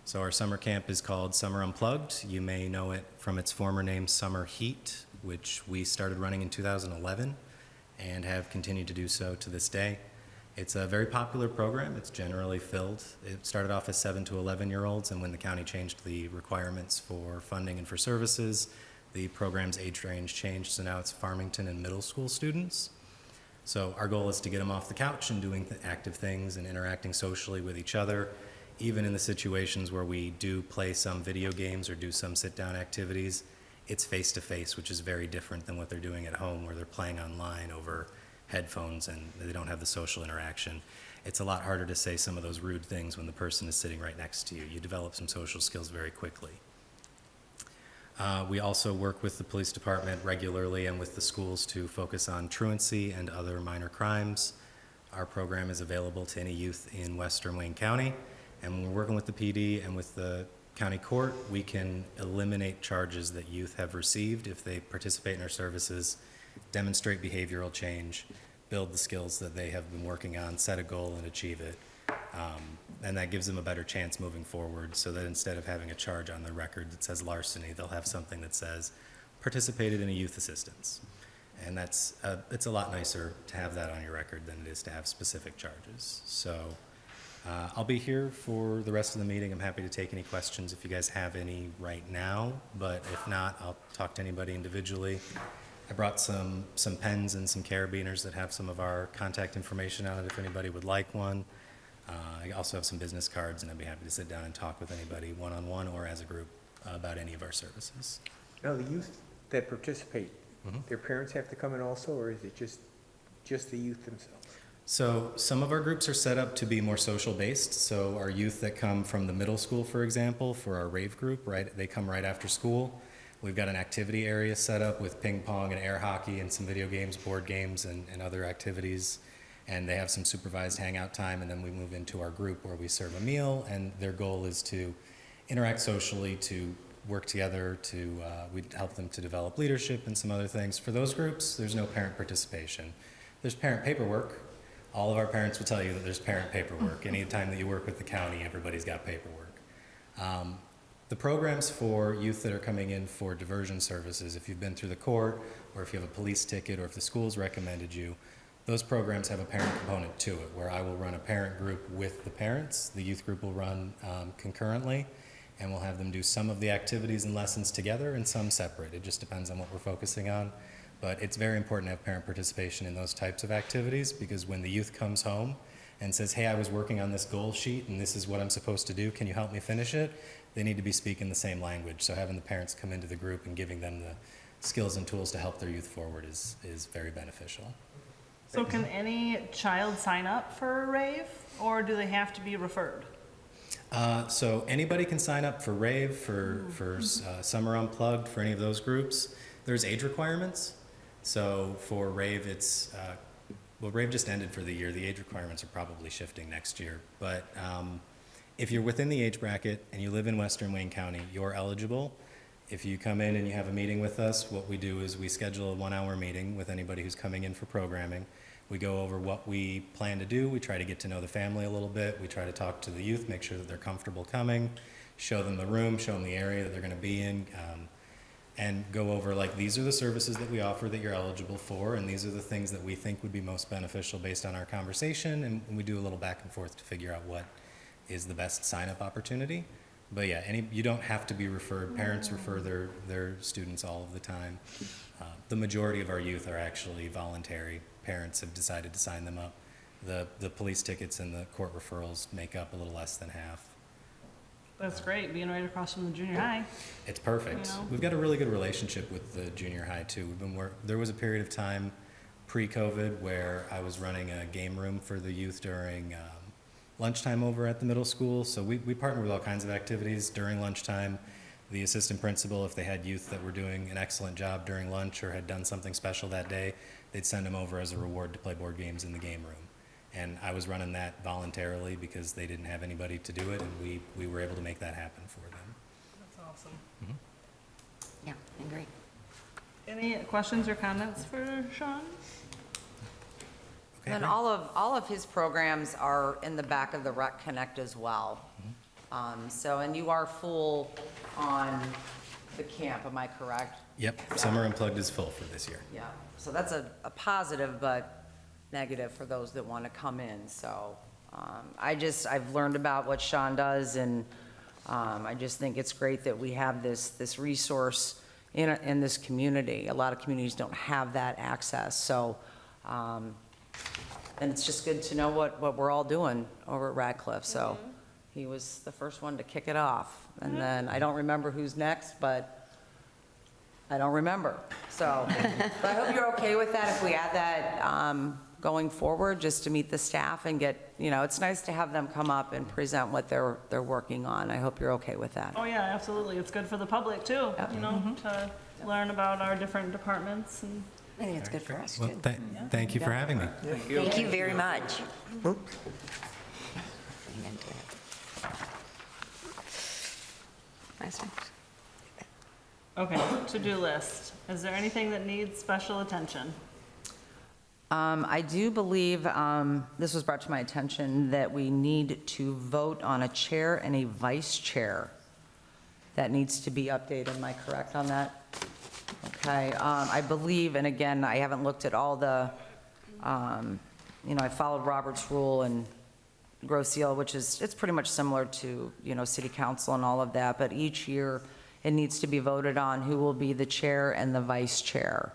Speaker 10: So our summer camp is called Summer Unplugged. You may know it from its former name, Summer Heat, which we started running in 2011 and have continued to do so to this day. It's a very popular program. It's generally filled. It started off as 7 to 11-year-olds, and when the county changed the requirements for funding and for services, the program's age range changed, so now it's Farmington and middle school students. So our goal is to get them off the couch and doing active things and interacting socially with each other, even in the situations where we do play some video games or do some sit-down activities. It's face-to-face, which is very different than what they're doing at home, where they're playing online over headphones and they don't have the social interaction. It's a lot harder to say some of those rude things when the person is sitting right next to you. You develop some social skills very quickly. We also work with the police department regularly and with the schools to focus on truancy and other minor crimes. Our program is available to any youth in Western Wayne County, and when we're working with the PD and with the county court, we can eliminate charges that youth have received if they participate in our services, demonstrate behavioral change, build the skills that they have been working on, set a goal and achieve it. And that gives them a better chance moving forward, so that instead of having a charge on their record that says larceny, they'll have something that says participated in a youth assistance. And it's a lot nicer to have that on your record than it is to have specific charges. So I'll be here for the rest of the meeting. I'm happy to take any questions if you guys have any right now, but if not, I'll talk to anybody individually. I brought some pens and some carabiners that have some of our contact information on it if anybody would like one. I also have some business cards, and I'd be happy to sit down and talk with anybody one-on-one or as a group about any of our services.
Speaker 7: Now, the youth that participate, their parents have to come in also, or is it just the youth themselves?
Speaker 10: So some of our groups are set up to be more social-based. So our youth that come from the middle school, for example, for our rave group, right, they come right after school. We've got an activity area set up with ping pong and air hockey and some video games, board games, and other activities. And they have some supervised hangout time, and then we move into our group where we serve a meal, and their goal is to interact socially, to work together, we help them to develop leadership and some other things. For those groups, there's no parent participation. There's parent paperwork. All of our parents will tell you that there's parent paperwork. Anytime that you work with the county, everybody's got paperwork. The programs for youth that are coming in for diversion services, if you've been through the court, or if you have a police ticket, or if the school's recommended you, those programs have a parent component to it, where I will run a parent group with the parents. The youth group will run concurrently, and we'll have them do some of the activities and lessons together and some separate. It just depends on what we're focusing on. But it's very important to have parent participation in those types of activities, because when the youth comes home and says, hey, I was working on this goal sheet and this is what I'm supposed to do, can you help me finish it? They need to be speaking the same language. So having the parents come into the group and giving them the skills and tools to help their youth forward is very beneficial.
Speaker 1: So can any child sign up for a rave, or do they have to be referred?
Speaker 10: So anybody can sign up for rave, for Summer Unplugged, for any of those groups. There's age requirements. So for rave, rave just ended for the year. The age requirements are probably shifting next year. But if you're within the age bracket and you live in Western Wayne County, you're eligible. If you come in and you have a meeting with us, what we do is we schedule a 1-hour meeting with anybody who's coming in for programming. We go over what we plan to do. We try to get to know the family a little bit. We try to talk to the youth, make sure that they're comfortable coming, show them the room, show them the area that they're going to be in, and go over, like, these are the services that we offer that you're eligible for, and these are the things that we think would be most beneficial based on our conversation, and we do a little back and forth to figure out what is the best sign-up opportunity. But yeah, you don't have to be referred. Parents refer their students all of the time. The majority of our youth are actually voluntary. Parents have decided to sign them up. The police tickets and the court referrals make up a little less than half.
Speaker 1: That's great, being right across from the junior high.
Speaker 10: It's perfect.
Speaker 1: You know?
Speaker 10: We've got a really good relationship with the junior high too. There was a period of time pre-COVID where I was running a game room for the youth during lunchtime over at the middle school. So we partner with all kinds of activities during lunchtime. the assistant principal, if they had youth that were doing an excellent job during lunch or had done something special that day, they'd send them over as a reward to play board games in the game room. And I was running that voluntarily because they didn't have anybody to do it, and we were able to make that happen for them.
Speaker 1: That's awesome.
Speaker 2: Yeah, I agree.
Speaker 1: Any questions or comments for Sean?
Speaker 10: Okay,
Speaker 6: And
Speaker 10: great.
Speaker 6: all of his programs are in the back of the Rec Connect as well. So, and you are full on the camp, am I correct?
Speaker 10: Yep, Summer Unplugged is full for this year.
Speaker 6: Yeah, so that's a positive, but negative for those that want to come in. So I've learned about what Sean does, and I just think it's great that we have this resource in this community. A lot of communities don't have that access, so, and it's just good to know what we're all doing over at Radcliffe. So he was the first one to kick it off, and then I don't remember who's next, but I don't remember. So, but I hope you're okay with that if we add that going forward, just to meet the staff and get, it's nice to have them come up and present what they're working on. I hope you're okay with that.
Speaker 1: Oh, yeah, absolutely. It's good for the public too, to learn about our different departments and.
Speaker 2: I think it's good for us,
Speaker 10: Well,
Speaker 2: too.
Speaker 10: thank you for having me.
Speaker 2: Thank you very much. Oops. Nice one.
Speaker 1: Okay, to-do list. Is there anything that needs special attention?
Speaker 6: I do believe, this was brought to my attention, that we need to vote on a chair and a vice chair. That needs to be updated. Am I correct on that? Okay, I believe, and again, I haven't looked at all the, I followed Robert's rule and Grosse Seal, which is, it's pretty much similar to, city council and all of that, but each year it needs to be voted on who will be the chair and the vice chair.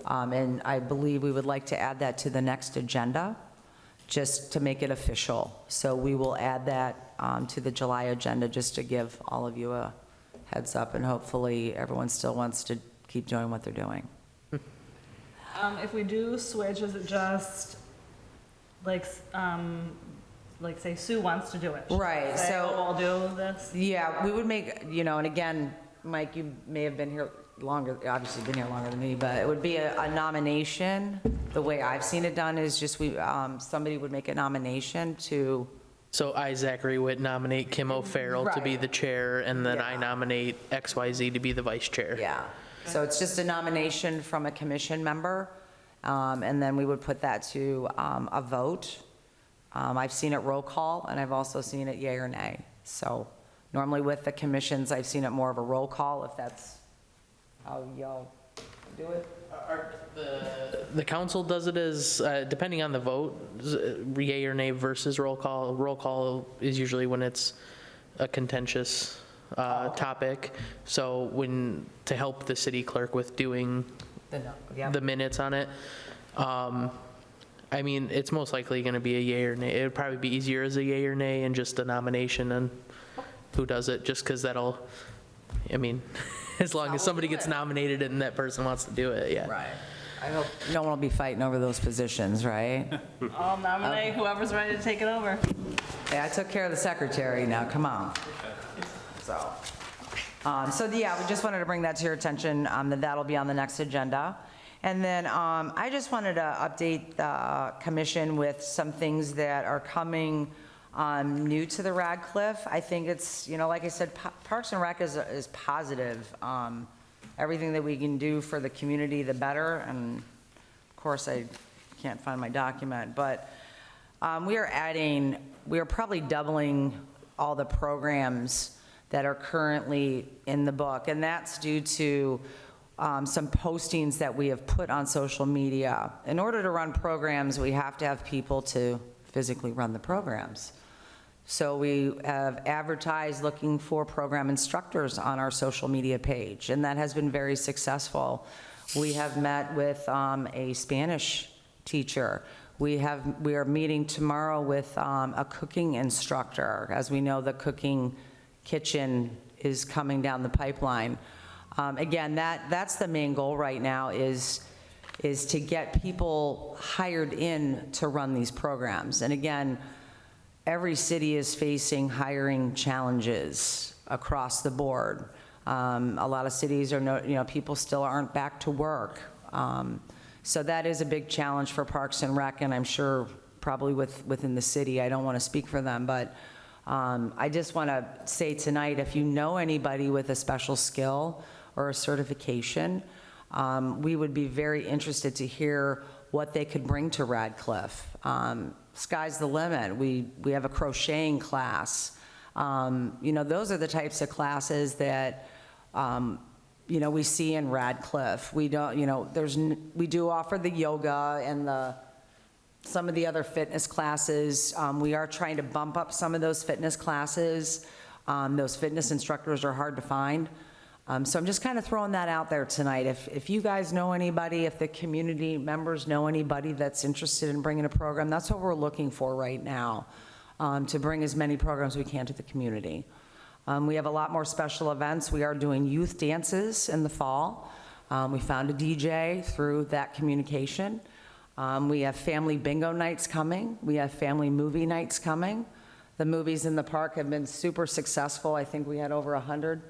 Speaker 6: And I believe we would like to add that to the next agenda, just to make it official. So we will add that to the July agenda, just to give all of you a heads up, and hopefully everyone still wants to keep doing what they're doing.
Speaker 1: If we do switch, is it just like say Sue wants to do it?
Speaker 6: Right,
Speaker 1: Say,
Speaker 6: so-
Speaker 1: "Oh, we'll do this.
Speaker 6: Yeah, we would make, and again, Mike, you may have been here longer, obviously been here longer than me, but it would be a nomination. The way I've seen it done is just somebody would make a nomination to,
Speaker 8: So I, Zachary, would nominate Kim O'Farrell to be
Speaker 6: Right.
Speaker 8: the chair, and then I
Speaker 6: Yeah.
Speaker 8: nominate XYZ to be the vice chair.
Speaker 6: yeah. So it's just a nomination from a commission member, and then we would put that to a vote. I've seen it roll call, and I've also seen it yea or nay. So normally with the commissions, I've seen it more of a roll call, if that's how y'all do it.
Speaker 8: The council does it as, depending on the vote, yea or nay versus roll call. Roll call is usually when it's a contentious topic. So to help the city clerk with doing
Speaker 6: Yeah.
Speaker 8: the minutes on it, I mean, it's most likely going to be a yea or nay. It would probably be easier as a yea or nay and just a nomination and who does it, just because as long as somebody gets nominated and that person wants to do it, yeah.
Speaker 6: Right. I hope no one will be fighting over those positions, right?
Speaker 1: I'll nominate whoever's ready to take it over.
Speaker 6: Yeah, I took care of the secretary, now, come on. So yeah, we just wanted to bring that to your attention, that'll be on the next agenda. And then I just wanted to update the commission with some things that are coming new to the Radcliffe. I think it's, like I said, Parks and Rec is positive. Everything that we can do for the community, the better. And of course, I can't find my document, but we are probably doubling all the programs that are currently in the book. And that's due to some postings that we have put on social media. In order to run programs, we have to have people to physically run the programs. So we have advertised looking for program instructors on our social media page, and that has been very successful. We have met with a Spanish teacher. We are meeting tomorrow with a cooking instructor. As we know, the cooking kitchen is coming down the pipeline. Again, that's the main goal right now is to get people hired in to run these programs. And again, every city is facing hiring challenges across the board. A lot of cities are, people still aren't back to work. So that is a big challenge for Parks and Rec, and I'm sure probably within the city. I don't want to speak for them, but I just want to say tonight, if you know anybody with a special skill or a certification, we would be very interested to hear what they could bring to Radcliffe. Sky's the limit. We have a crocheting class. Those are the types of classes that, we see in Radcliffe. We don't, we do offer the yoga and some of the other fitness classes. We are trying to bump up some of those fitness classes. Those fitness instructors are hard to find. So I'm just kind of throwing that out there tonight. If you guys know anybody, if the community members know anybody that's interested in bringing a program, that's what we're looking for right now, to bring as many programs we can to the community. We have a lot more special events. We are doing youth dances in the fall. We found a DJ through that communication. We have family bingo nights coming. We have family movie nights coming. The movies in the park have been super successful. I think we had over 100.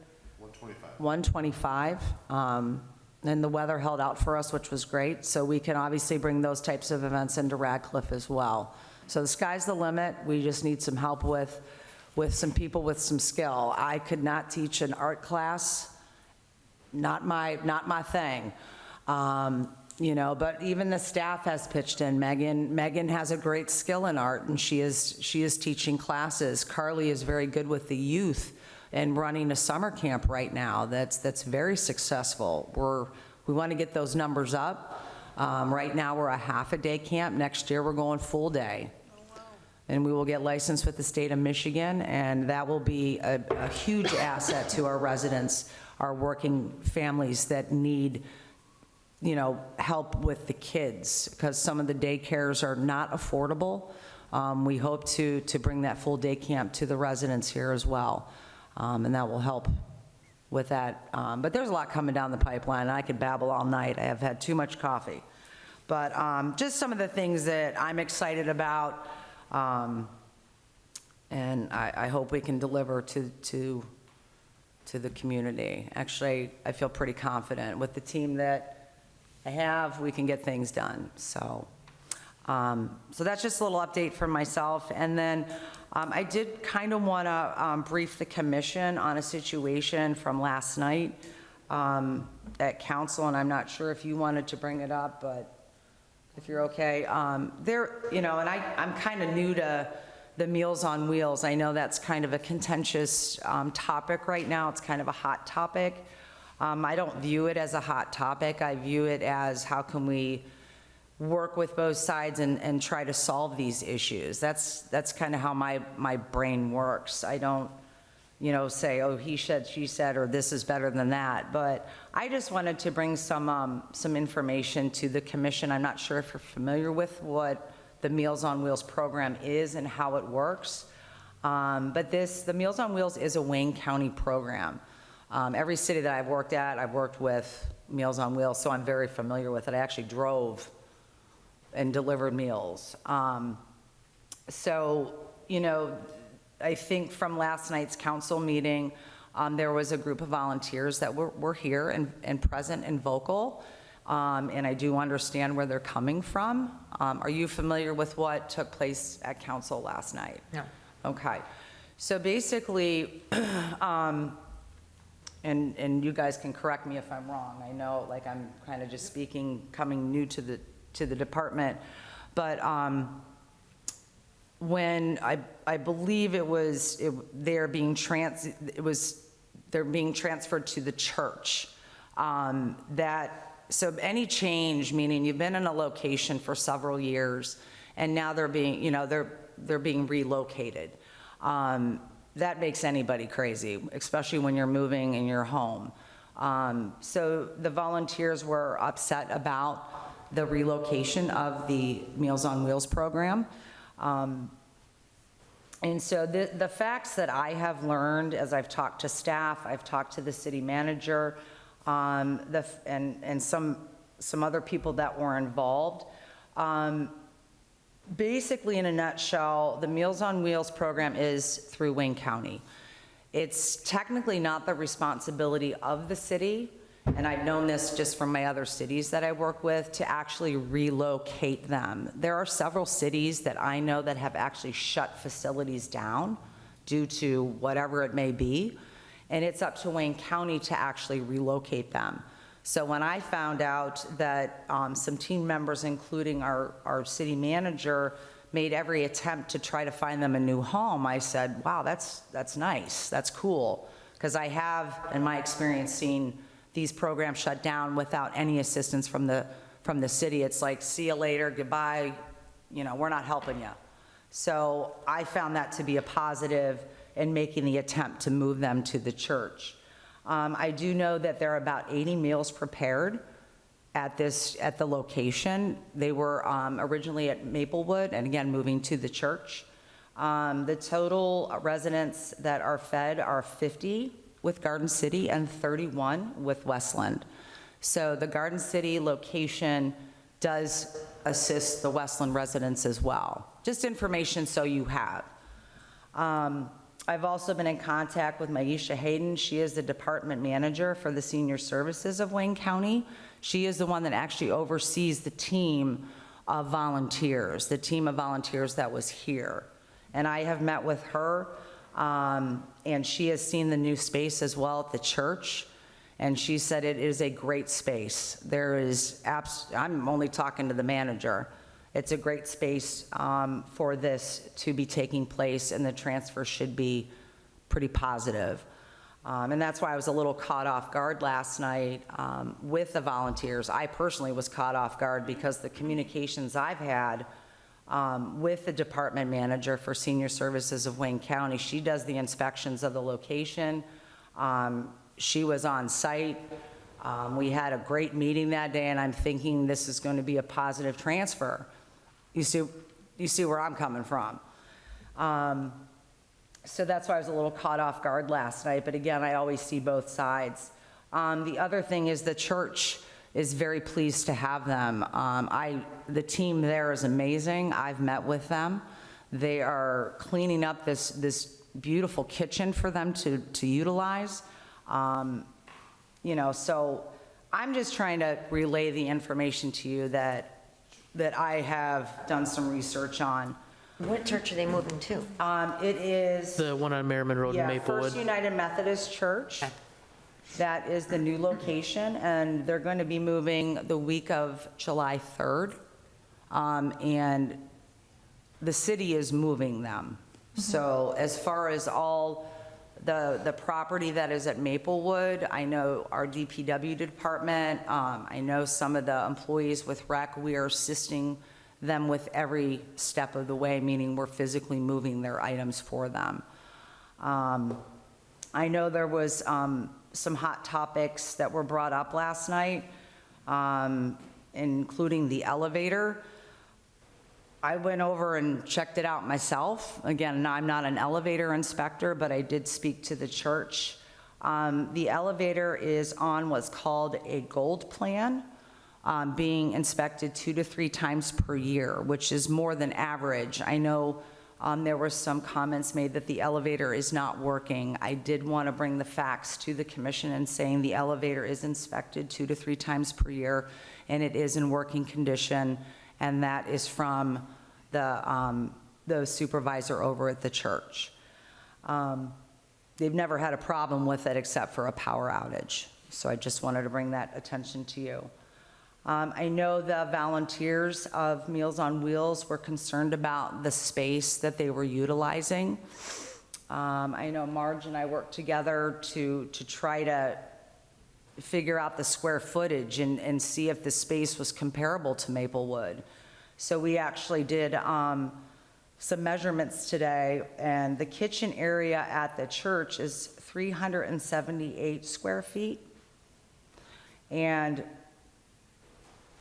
Speaker 6: 125. And the weather held out for us, which was great. So we can obviously bring those types of events into Radcliffe as well. So the sky's the limit. We just need some help with some people with some skill. I could not teach an art class, not my thing. But even the staff has pitched in. Megan has a great skill in art, and she is teaching classes. Carly is very good with the youth and running a summer camp right now that's very successful. We want to get those numbers up. Right now, we're a half-a-day camp. Next year, we're going full day. And we will get licensed with the state of Michigan, and that will be a huge asset to our residents, our working families that need, help with the kids, because some of the daycares are not affordable. We hope to bring that full day camp to the residents here as well. And that will help with that. But there's a lot coming down the pipeline, and I could babble all night. I have had too much coffee. But just some of the things that I'm excited about, and I hope we can deliver to the community. Actually, I feel pretty confident with the team that I have, we can get things done. So that's just a little update from myself. And then I did kind of want to brief the commission on a situation from last night at council, and I'm not sure if you wanted to bring it up, but if you're okay. And I'm kind of new to the Meals on Wheels. I know that's kind of a contentious topic right now. It's kind of a hot topic. I don't view it as a hot topic. I view it as how can we work with both sides and try to solve these issues. That's kind of how my brain works. I don't, say, oh, he said, she said, or this is better than that. But I just wanted to bring some information to the commission. I'm not sure if you're familiar with what the Meals on Wheels program is and how it works. But the Meals on Wheels is a Wayne County program. Every city that I've worked with Meals on Wheels, so I'm very familiar with it. I actually drove and delivered meals. I think from last night's council meeting, there was a group of volunteers that were here and present and vocal, and I do understand where they're coming from. Are you familiar with what took place at council last night?
Speaker 2: No.
Speaker 6: Okay. So basically, and you guys can correct me if I'm wrong. I know, I'm kind of just speaking, coming new to the department, but when I believe they're being transferred to the church. So any change, meaning you've been in a location for several years, and now they're being, they're being relocated. That makes anybody crazy, especially when you're moving in your home. So the volunteers were upset about the relocation of the Meals on Wheels program. And so the facts that I have learned as I've talked to staff, I've talked to the city manager, and some other people that were involved. Basically, in a nutshell, the Meals on Wheels program is through Wayne County. It's technically not the responsibility of the city, and I've known this just from my other cities that I work with, to actually relocate them. There are several cities that I know that have actually shut facilities down due to whatever it may be, and it's up to Wayne County to actually relocate them. So when I found out that some team members, including our city manager, made every attempt to try to find them a new home, I said, wow, that's nice, that's cool. Because I have, in my experience, seen these programs shut down without any assistance from the city. It's like, see you later, goodbye, we're not helping you. So I found that to be a positive in making the attempt to move them to the church. I do know that there are about 80 meals prepared at the location. They were originally at Maplewood, and again, moving to the church. The total residents that are fed are 50 with Garden City and 31 with Westland. So the Garden City location does assist the Westland residents as well. Just information so you have. I've also been in contact with Maisha Hayden. She is the department manager for the senior services of Wayne County. She is the one that actually oversees the team of volunteers, that was here. And I have met with her, and she has seen the new space as well at the church. And she said it is a great space. I'm only talking to the manager. It's a great space for this to be taking place, and the transfer should be pretty positive. And that's why I was a little caught off guard last night with the volunteers. I personally was caught off guard because the communications I've had with the department manager for senior services of Wayne County, she does the inspections of the location. She was on site. We had a great meeting that day, and I'm thinking this is going to be a positive transfer. You see where I'm coming from. So that's why I was a little caught off guard last night, but again, I always see both sides. The other thing is the church is very pleased to have them. The team there is amazing. I've met with them. They are cleaning up this beautiful kitchen for them to utilize. So I'm just trying to relay the information to you that I have done some research on.
Speaker 2: What church are they moving to?
Speaker 6: It is,
Speaker 8: The one on Merriman Road in Maplewood.
Speaker 6: First United Methodist Church. That is the new location, and they're going to be moving the week of July 3rd. And the city is moving them. So as far as all the property that is at Maplewood, I know our DPW department, I know some of the employees with rec, we are assisting them with every step of the way, meaning we're physically moving their items for them. I know there was some hot topics that were brought up last night, including the elevator. I went over and checked it out myself. Again, I'm not an elevator inspector, but I did speak to the church. The elevator is on what's called a gold plan, being inspected 2 to 3 times per year, which is more than average. I know there were some comments made that the elevator is not working. I did want to bring the facts to the commission and saying the elevator is inspected 2 to 3 times per year, and it is in working condition, and that is from the supervisor over at the church. They've never had a problem with it except for a power outage. So I just wanted to bring that attention to you. I know the volunteers of Meals on Wheels were concerned about the space that they were utilizing. I know Marge and I worked together to try to figure out the square footage and see if the space was comparable to Maplewood. So we actually did some measurements today, and the kitchen area at the church is 378 square feet. And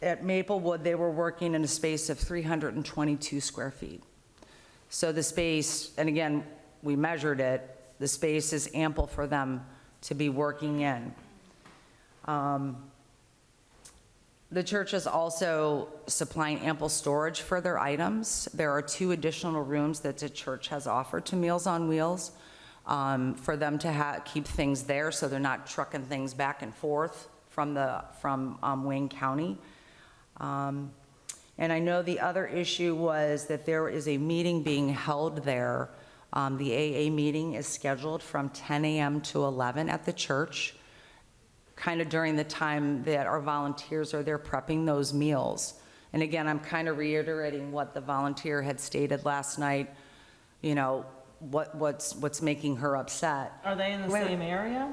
Speaker 6: at Maplewood, they were working in a space of 322 square feet. So the space, and again, we measured it, the space is ample for them to be working in. The church is also supplying ample storage for their items. There are 2 additional rooms that the church has offered to Meals on Wheels. for them to keep things there so they're not trucking things back and forth from Wayne County. And I know the other issue was that there is a meeting being held there. The AA meeting is scheduled from 10 a.m. to 11 at the church, kind of during the time that our volunteers are there prepping those meals. And again, I'm kind of reiterating what the volunteer had stated last night, you know, what's making her upset.
Speaker 1: Are they in the same area?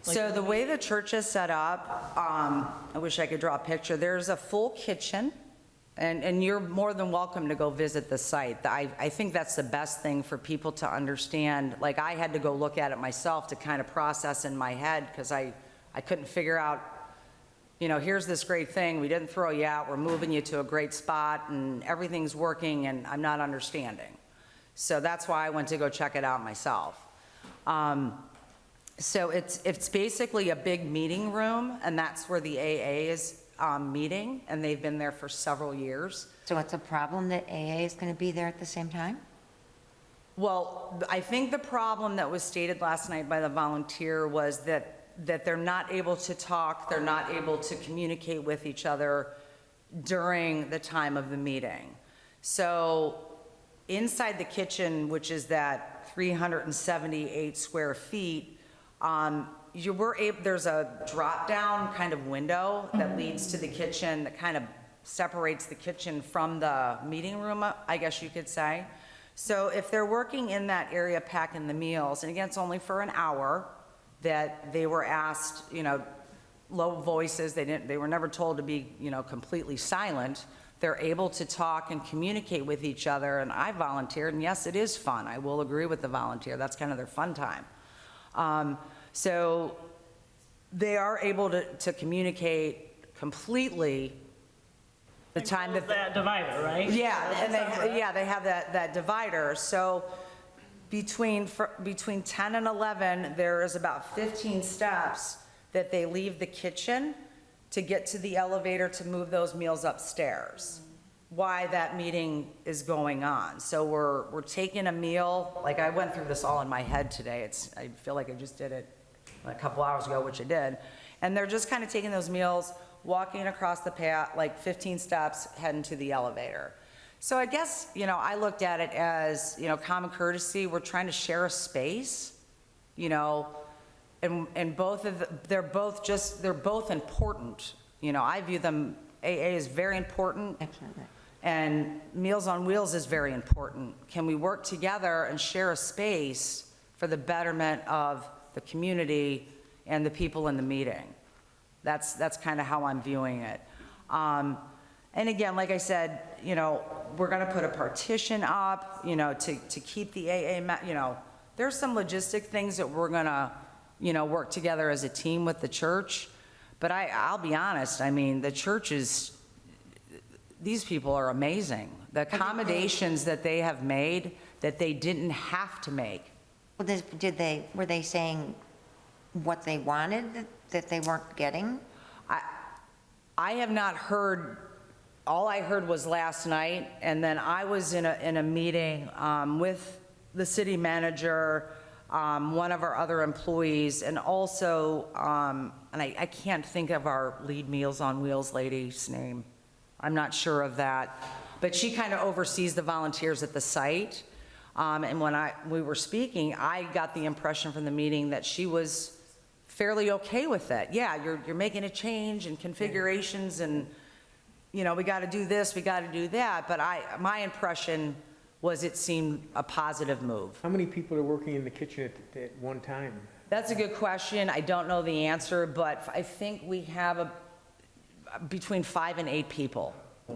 Speaker 6: So the way the church is set up, I wish I could draw a picture. There's a full kitchen, and you're more than welcome to go visit the site. I think that's the best thing for people to understand. Like, I had to go look at it myself to kind of process in my head, because I couldn't figure out, you know, here's this great thing, we didn't throw you out, we're moving you to a great spot, and everything's working, and I'm not understanding. So that's why I went to go check it out myself. So it's basically a big meeting room, and that's where the AA is meeting, and they've been there for several years.
Speaker 2: So it's a problem that AA is going to be there at the same time?
Speaker 6: Well, I think the problem that was stated last night by the volunteer was that they're not able to talk, they're not able to communicate with each other during the time of the meeting. So inside the kitchen, which is that 378 square feet, there's a drop-down kind of window that leads to the kitchen that kind of separates the kitchen from the meeting room, I guess you could say. So if they're working in that area packing the meals, and again, it's only for an hour, that they were asked, you know, low voices, they were never told to be, you know, completely silent. They're able to talk and communicate with each other, and I volunteered, and yes, it is fun. I will agree with the volunteer. That's kind of their fun time. So they are able to communicate completely the time that.
Speaker 1: That divider, right?
Speaker 6: Yeah, and they have that divider. So between 10 and 11, there is about 15 steps that they leave the kitchen to get to the elevator to move those meals upstairs. Why that meeting is going on. So we're taking a meal, like I went through this all in my head today. I feel like I just did it a couple hours ago, which I did. And they're just kind of taking those meals, walking across the path, like 15 steps, heading to the elevator. So I guess, you know, I looked at it as, you know, common courtesy. We're trying to share a space, you know, and they're both important. You know, I view them, AA is very important.
Speaker 2: Absolutely.
Speaker 6: And Meals on Wheels is very important. Can we work together and share a space for the betterment of the community and the people in the meeting? That's kind of how I'm viewing it. And again, like I said, you know, we're going to put a partition up, you know, to keep the AA, you know, there's some logistic things that we're going to, you know, work together as a team with the church. But I'll be honest, I mean, the church is, these people are amazing. The accommodations that they have made that they didn't have to make.
Speaker 2: Well, were they saying what they wanted that they weren't getting?
Speaker 6: I have not heard, all I heard was last night, and then I was in a meeting with the city manager, one of our other employees, and also, and I can't think of our lead Meals on Wheels lady's name. I'm not sure of that, but she kind of oversees the volunteers at the site. And when we were speaking, I got the impression from the meeting that she was fairly okay with it. Yeah, you're making a change in configurations, and you know, we got to do this, we got to do that. But my impression was it seemed a positive move.
Speaker 7: How many people are working in the kitchen at one time?
Speaker 6: That's a good question. I don't know the answer, but I think we have between 5 and 8 people.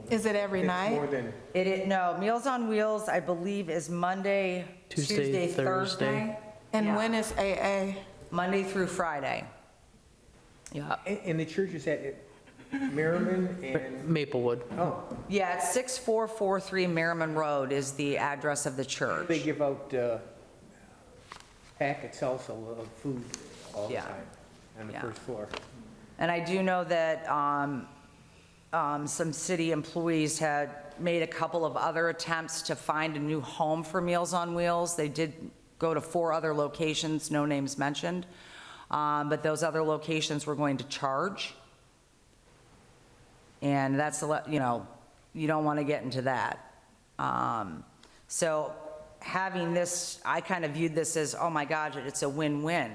Speaker 4: Is it every
Speaker 7: It's
Speaker 4: night?
Speaker 7: more than,
Speaker 6: No, Meals on Wheels, I believe, is Monday,
Speaker 8: Tuesday,
Speaker 6: Thursday.
Speaker 8: Thursday.
Speaker 4: And
Speaker 6: Yeah.
Speaker 4: when is AA?
Speaker 6: Monday through Friday. Yeah.
Speaker 7: and the church is at Merriman and,
Speaker 8: Maplewood.
Speaker 7: oh,
Speaker 6: Yeah, it's 6443 Merriman Road is the address of the
Speaker 7: they
Speaker 6: church.
Speaker 7: give out packets also of food all the
Speaker 6: Yeah.
Speaker 7: time on the
Speaker 6: Yeah.
Speaker 7: first floor.
Speaker 6: And I do know that some city employees had made a couple of other attempts to find a new home for Meals on Wheels. They did go to 4 other locations, no names mentioned. But those other locations we're going to charge. And that's, you know, you don't want to get into that. So having this, I kind of viewed this as, oh my God, it's a win-win,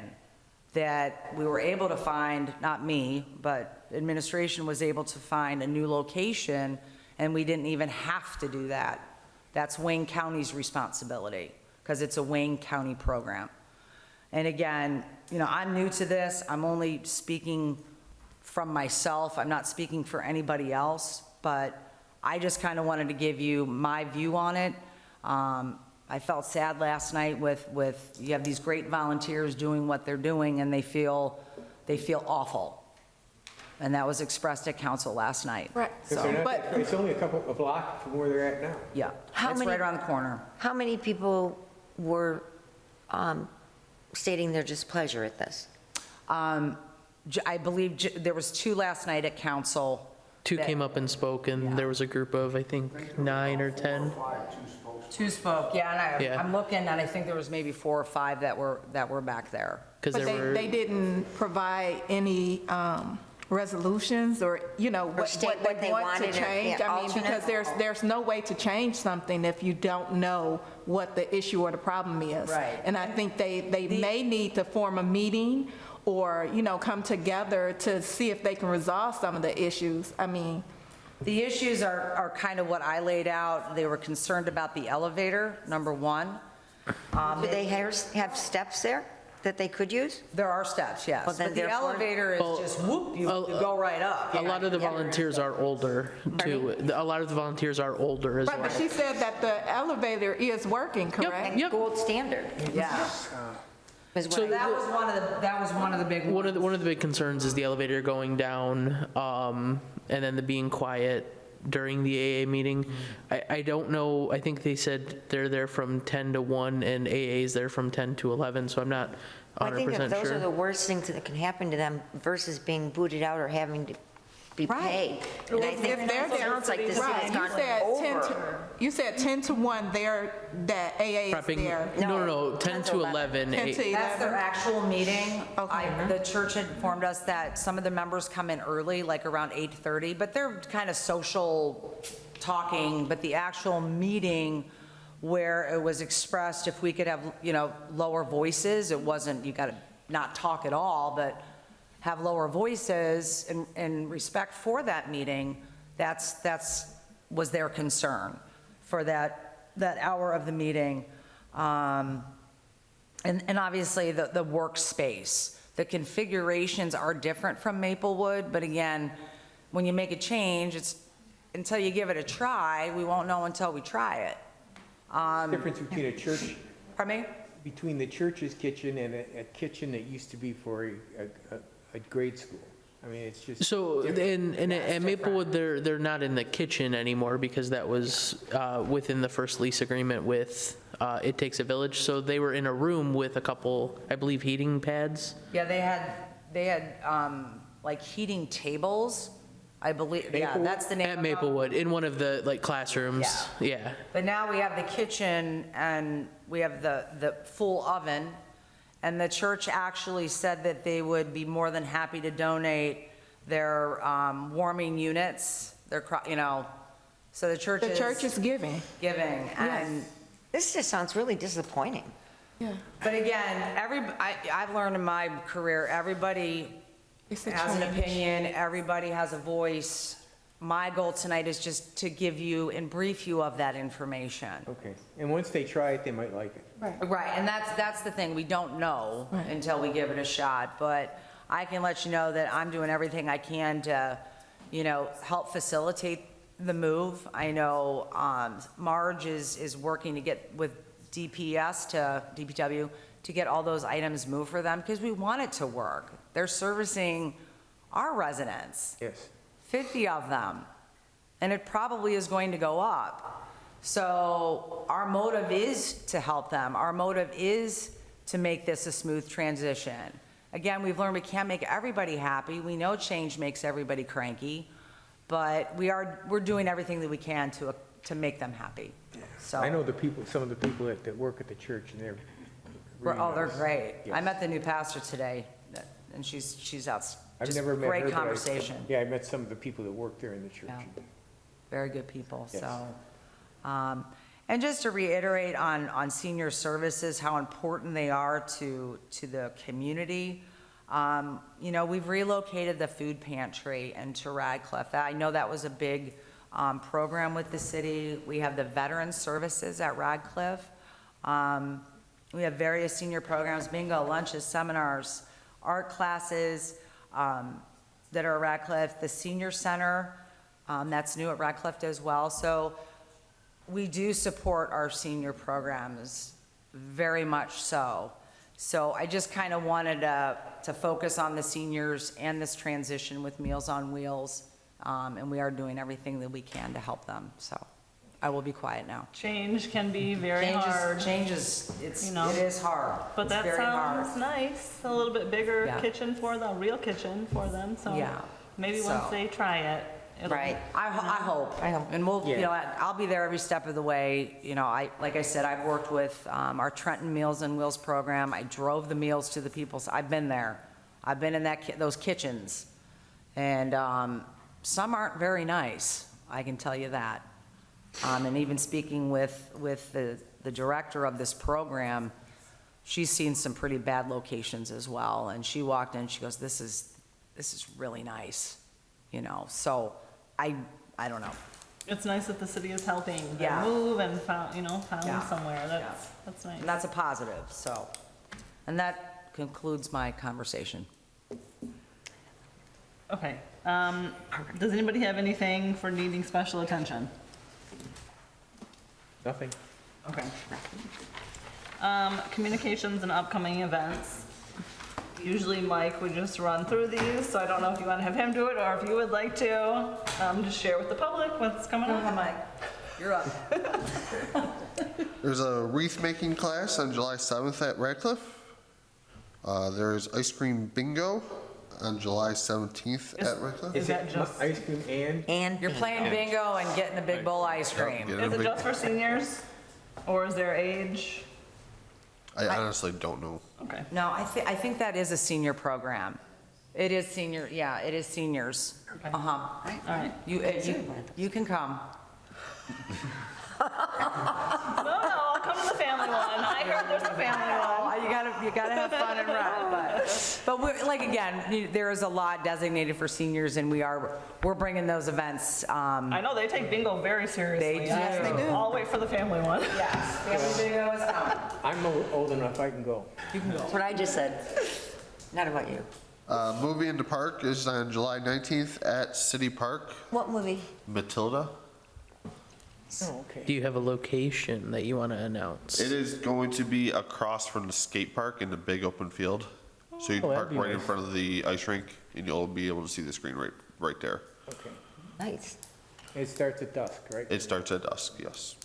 Speaker 6: that we were able to find, not me, but administration was able to find a new location, and we didn't even have to do that. That's Wayne County's responsibility, because it's a Wayne County program. And again, you know, I'm new to this. I'm only speaking from myself. I'm not speaking for anybody else, but I just kind of wanted to give you my view on it. I felt sad last night with you have these great volunteers doing what they're doing, and they feel awful. And that was expressed at council last night.
Speaker 4: Right.
Speaker 7: Because
Speaker 4: So,
Speaker 7: they're not
Speaker 4: but,
Speaker 7: that- it's only a block from where they're at now.
Speaker 6: Yeah,
Speaker 2: How
Speaker 6: it's
Speaker 2: many-
Speaker 6: right around the corner.
Speaker 2: How many people were stating their displeasure at this?
Speaker 6: I believe there was 2 last night at council.
Speaker 8: 2
Speaker 6: that-
Speaker 8: came up and spoke, and there was a group of, I think, 9 or 10.
Speaker 6: 2 spoke, yeah, and
Speaker 8: Yeah.
Speaker 6: I'm looking, and I think there was maybe 4 or 5 that were back there.
Speaker 8: Because
Speaker 4: but
Speaker 8: there were.
Speaker 4: they didn't provide any resolutions or, you know, what
Speaker 2: state what they
Speaker 4: want
Speaker 2: wanted
Speaker 4: to
Speaker 2: or,
Speaker 4: change.
Speaker 2: yeah,
Speaker 4: I mean, because
Speaker 2: alternate?
Speaker 4: there's no way to change something if you don't know what the issue or the problem is.
Speaker 6: Right.
Speaker 4: And I think they may need to form a meeting or, you know, come together to see if they can resolve some of the issues. I mean,
Speaker 6: The issues are kind of what I laid out. They were concerned about the elevator, number 1.
Speaker 2: Do they have steps there that they could use?
Speaker 6: There are steps, yes.
Speaker 2: Well, then
Speaker 6: But the
Speaker 2: therefore-
Speaker 6: elevator is
Speaker 8: Well,
Speaker 6: just whoop, you go right up.
Speaker 8: A lot of the volunteers are older, too. A lot of the volunteers are older as
Speaker 4: right,
Speaker 8: well.
Speaker 4: but she said that the elevator is working, correct?
Speaker 2: And gold standard
Speaker 6: Yeah.
Speaker 2: is what
Speaker 6: So
Speaker 2: I-
Speaker 6: that was one of the big
Speaker 8: One
Speaker 6: ones.
Speaker 8: of the big concerns is the elevator going down, and then the being quiet during the AA meeting. I don't know, I think they said they're there from 10 to 1, and AA's there from 10 to 11, so I'm not
Speaker 2: I think if
Speaker 8: 100%
Speaker 2: those are the
Speaker 8: sure.
Speaker 2: worst things that can happen to them versus being booted out or having to be
Speaker 4: Right.
Speaker 2: paid. And I
Speaker 4: If
Speaker 2: think
Speaker 4: they're
Speaker 2: it
Speaker 4: there-
Speaker 2: sounds like this
Speaker 4: Right,
Speaker 2: has
Speaker 4: you
Speaker 2: gone
Speaker 4: said 10
Speaker 2: over.
Speaker 4: to, you said 10 to 1 there, that AA is
Speaker 8: Prepping,
Speaker 4: there.
Speaker 8: no, 10 to 11.
Speaker 4: 10 to
Speaker 6: That's their
Speaker 4: 11.
Speaker 6: actual meeting.
Speaker 4: Okay.
Speaker 6: The church had informed us that some of the members come in early, like around 8:30, but they're kind of social talking, but the actual meeting where it was expressed if we could have, you know, lower voices, it wasn't, you got to not talk at all, but have lower voices in respect for that meeting, that's was their concern for that hour of the meeting. And obviously, the workspace, the configurations are different from Maplewood, but again, when you make a change, it's, until you give it a try, we won't know until we try it.
Speaker 7: Difference between a church,
Speaker 6: Pardon me?
Speaker 7: between the church's kitchen and a kitchen that used to be for a grade school. I mean, it's just.
Speaker 8: So,
Speaker 7: different.
Speaker 8: at Maplewood, they're not in the kitchen anymore because that was within the first lease agreement with It Takes a Village. So they were in a room with a couple, I believe, heating pads.
Speaker 6: Yeah, they had like heating tables, I believe, yeah,
Speaker 7: Maplewood?
Speaker 6: that's the name of
Speaker 8: At
Speaker 6: them.
Speaker 8: Maplewood, in one of the like classrooms. Yeah.
Speaker 6: But now we have the kitchen and we have the full oven. And the church actually said that they would be more than happy to donate their warming units, their, you know, so the church
Speaker 4: The
Speaker 6: is
Speaker 4: church is giving.
Speaker 6: giving. And,
Speaker 2: This just sounds really disappointing.
Speaker 4: Yeah.
Speaker 6: but again, I've learned in my career, everybody
Speaker 4: It's a
Speaker 6: has an
Speaker 4: change.
Speaker 6: opinion, everybody has a voice. My goal tonight is just to give you and brief you of that information.
Speaker 7: Okay, and once they try it, they might like it.
Speaker 6: Right, and that's the thing, we don't know
Speaker 4: Right.
Speaker 6: until we give it a shot, but I can let you know that I'm doing everything I can to, you know, help facilitate the move. I know Marge is working to get with DPW, to get all those items moved for them, because we want it to work. They're servicing our residents.
Speaker 7: Yes.
Speaker 6: 50 of them, and it probably is going to go up. So our motive is to help them. Our motive is to make this a smooth transition. Again, we've learned we can't make everybody happy. We know change makes everybody cranky, but we're doing everything that we can to make them happy. So
Speaker 7: I know some of the people that work at the church, and
Speaker 6: Oh, they're
Speaker 7: nice.
Speaker 6: great. I
Speaker 7: Yes.
Speaker 6: met the new pastor today, and she's out,
Speaker 7: I've
Speaker 6: just
Speaker 7: never met her,
Speaker 6: great
Speaker 7: but
Speaker 6: conversation.
Speaker 7: Yeah, I met some of the people that work there in the church.
Speaker 6: Yeah. Very good people,
Speaker 7: Yes.
Speaker 6: so. And just to reiterate on senior services, how important they are to the community. You know, we've relocated the food pantry into Radcliffe. I know that was a big program with the city. We have the veteran services at Radcliffe. We have various senior programs, bingo, lunches, seminars, art classes that are at Radcliffe. The senior center, that's new at Radcliffe as well. So we do support our senior programs, very much so. So I just kind of wanted to focus on the seniors and this transition with Meals on Wheels. And we are doing everything that we can to help them. So I will be quiet now.
Speaker 1: Change can be very hard.
Speaker 6: Changes,
Speaker 1: You know.
Speaker 6: it is hard.
Speaker 1: But
Speaker 6: It's
Speaker 1: that
Speaker 6: very hard.
Speaker 1: sounds nice, a little bit bigger
Speaker 6: Yeah.
Speaker 1: kitchen for them, real kitchen for them, so
Speaker 6: Yeah.
Speaker 1: maybe
Speaker 6: So-
Speaker 1: once they try it, it'll.
Speaker 2: Right.
Speaker 6: I hope.
Speaker 2: I hope.
Speaker 6: And we'll, you
Speaker 7: Yeah.
Speaker 6: know, I'll be there every step of the way. You know, like I said, I've worked with our Trenton Meals and Wheels program. I drove the meals to the people's, I've been there. I've been in those kitchens. And some aren't very nice, I can tell you that. And even speaking with the director of this program, she's seen some pretty bad locations as well. And she walked in, she goes, this is really nice, you know? So I don't know.
Speaker 1: It's nice that the city is helping them
Speaker 6: Yeah.
Speaker 1: move and found
Speaker 6: Yeah.
Speaker 1: somewhere,
Speaker 6: Yeah.
Speaker 1: that's nice.
Speaker 6: And that's a positive, so. And that concludes my conversation.
Speaker 1: Okay, does anybody have anything for needing special attention?
Speaker 7: Nothing.
Speaker 1: Okay. Communications and upcoming events. Usually Mike would just run through these, so I don't know if you want to have him do it, or if you would like to, just share with the public what's coming up.
Speaker 6: Mike, you're up.
Speaker 5: There's a wreath making class on July 7th at Radcliffe. There's ice cream bingo on July 17th at Radcliffe.
Speaker 1: Is that
Speaker 7: it
Speaker 1: just-
Speaker 7: ice cream and?
Speaker 6: You're playing bingo and getting a big bowl of ice cream.
Speaker 5: Get
Speaker 1: Is
Speaker 5: a
Speaker 1: it
Speaker 5: big-
Speaker 1: just for seniors, or is there age?
Speaker 5: I honestly don't know.
Speaker 1: Okay.
Speaker 6: No, I think that is a senior program. It is senior, yeah, it is seniors.
Speaker 1: Okay.
Speaker 6: Uh-huh.
Speaker 1: All right.
Speaker 6: You can come.
Speaker 1: No, I'll come to the family one. I heard there's a family one.
Speaker 6: Oh, you gotta have fun and run, but we're, like, again, there is a lot designated for seniors, and we're bringing those events.
Speaker 1: I know they take bingo very seriously.
Speaker 6: They do. Yes, they do.
Speaker 1: I'll wait for the family one.
Speaker 6: Yes, family bingo is coming.
Speaker 7: I'm old enough, I can go.
Speaker 2: That's what I just said. Not about you.
Speaker 5: Movie in the Park is on July 19th at City Park.
Speaker 2: What movie?
Speaker 5: Matilda.
Speaker 7: Oh, okay.
Speaker 8: Do you have a location that you want to announce?
Speaker 5: It is going to be across from the skate park in the big open field. So you
Speaker 8: Oh, that'd
Speaker 5: park
Speaker 8: be
Speaker 5: right in
Speaker 8: nice.
Speaker 5: front of the ice rink, and you'll be able to see the screen right there.
Speaker 7: Okay.
Speaker 2: Nice.
Speaker 7: It starts at dusk, right?
Speaker 5: It starts at dusk, yes.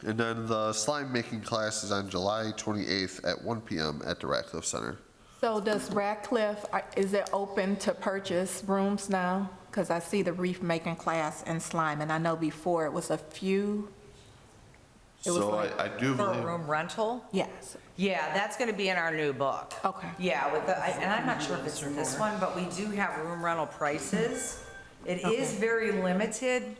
Speaker 5: And then the slime making class is on July 28th at 1 p.m. at the Radcliffe Center.
Speaker 4: So does Radcliffe, is it open to purchase rooms now? Because I see the wreath making class and slime, and I know before it was a few. It was
Speaker 5: So
Speaker 4: like-
Speaker 5: I do
Speaker 6: For a
Speaker 5: believe,
Speaker 6: room rental?
Speaker 4: Yes.
Speaker 6: Yeah, that's gonna be in our new book.
Speaker 4: Okay.
Speaker 6: Yeah, and I'm not sure if it's in this one, but we do have room rental prices. It is very limited,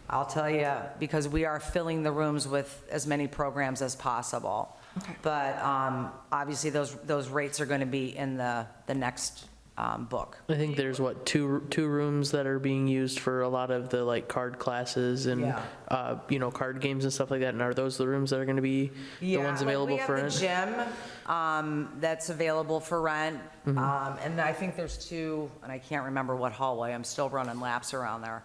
Speaker 6: I'll tell you, because we are filling the rooms with as many programs as possible.
Speaker 4: Okay.
Speaker 6: But obviously, those rates are gonna be in the next book.
Speaker 8: I think there's two rooms that are being used for a lot of the like card classes and
Speaker 6: Yeah.
Speaker 8: card games and stuff like that. And are those the rooms that are going to be the ones available for
Speaker 6: We
Speaker 8: rent?
Speaker 6: have the gym that's available for rent, and I think there's two, and I can't remember what hallway, I'm still running laps around there.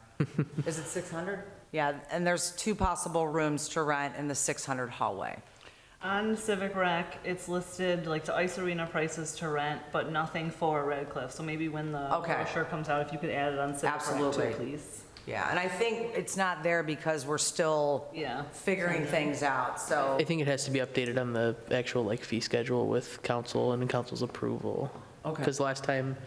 Speaker 6: Is it 600? Yeah, and there's two possible rooms to rent in the 600 hallway.
Speaker 1: On Civic Rec, it's listed like the ice arena prices to rent, but nothing for Redcliffe. So maybe when the
Speaker 6: Okay.
Speaker 1: brochure comes out, if you could add it on Civic Rec
Speaker 6: Absolutely.
Speaker 1: too, please.
Speaker 6: Yeah, and I think it's not there because we're still
Speaker 1: Yeah.
Speaker 6: figuring things out, so.
Speaker 8: I think it has to be updated on the actual like fee schedule with council and council's approval.
Speaker 6: Okay.
Speaker 8: Because last time,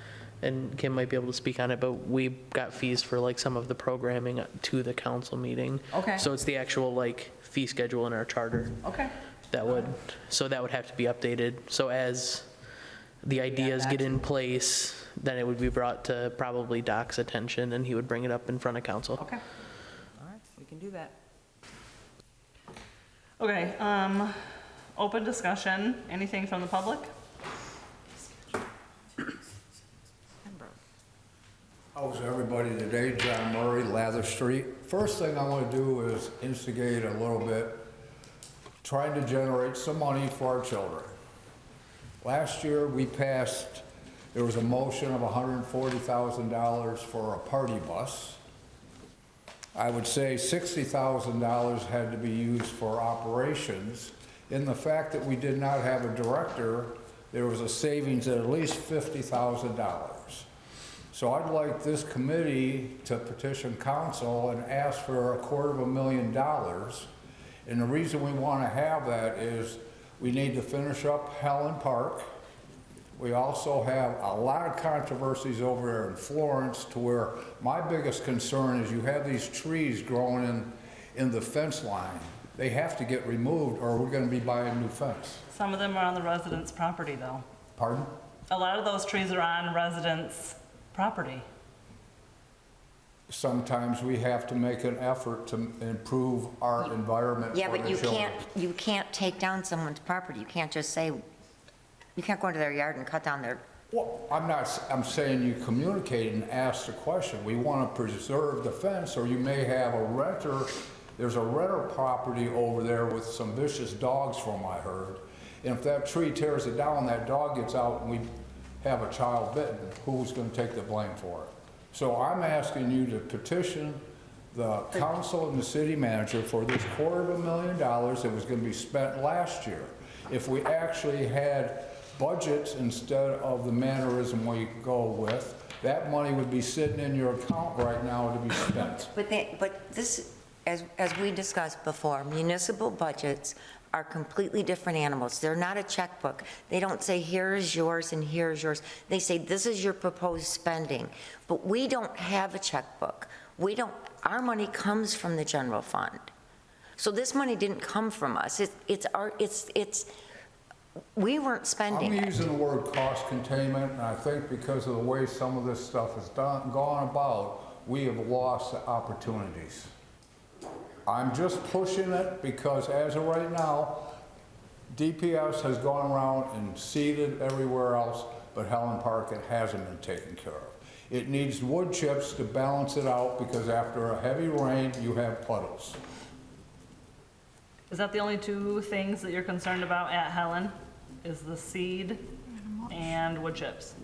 Speaker 8: and Kim might be able to speak on it, but we got fees for like some of the programming to the council meeting.
Speaker 6: Okay.
Speaker 8: So it's the actual like fee schedule in our charter.
Speaker 6: Okay.
Speaker 8: that would have to be updated. So as the ideas get in place, then it would be brought to probably Doc's attention, and he would bring it up in front of council.
Speaker 1: Okay.
Speaker 6: All right, we can do that.
Speaker 1: Okay, open discussion, anything from the public?
Speaker 11: How's everybody today? John Murray, Lather Street. First thing I want to do is instigate a little bit, trying to generate some money for our children. Last year, there was a motion of $140,000 for a party bus. I would say $60,000 had to be used for operations. In the fact that we did not have a director, there was a savings at least $50,000. So I'd like this committee to petition council and ask for $250,000. And the reason we want to have that is we need to finish up Helen Park. We also have a lot of controversies over there in Florence, to where my biggest concern is you have these trees growing in the fence line. They have to get removed or we're going to be buying a new fence.
Speaker 1: Some of them are on the residents' property, though.
Speaker 11: Pardon?
Speaker 1: A lot of those trees are on residents' property.
Speaker 11: Sometimes we have to make an effort to improve our environment
Speaker 2: Yeah,
Speaker 11: for
Speaker 2: but
Speaker 11: the children.
Speaker 2: you can't take down someone's property. You can't just say, you can't go into their yard and cut down their,
Speaker 11: Well, I'm saying you communicate and ask the question. We want to preserve the fence, or you may have a renter. There's a renter property over there with some vicious dogs, from what I heard. And if that tree tears it down, that dog gets out and we have a child bitten, who's going to take the blame for it? So I'm asking you to petition the council and the city manager for this $250,000 that was going to be spent last year. If we actually had budgets instead of the mannerism we go with, that money would be sitting in your account right now to be spent.
Speaker 2: but this, as we discussed before, municipal budgets are completely different animals. They're not a checkbook. They don't say, here is yours and here is yours. They say, this is your proposed spending. But we don't have a checkbook. Our money comes from the general fund. So this money didn't come from us. We weren't spending
Speaker 11: I'm
Speaker 2: it.
Speaker 11: using the word cost containment, and I think because of the way some of this stuff has gone about, we have lost the opportunities. I'm just pushing it because as of right now, DPS has gone around and seeded everywhere else, but Helen Park, it hasn't been taken care of. It needs wood chips to balance it out because after a heavy rain, you have puddles.
Speaker 1: Is that the only two things that you're concerned about at Helen? Is the seed and wood chips?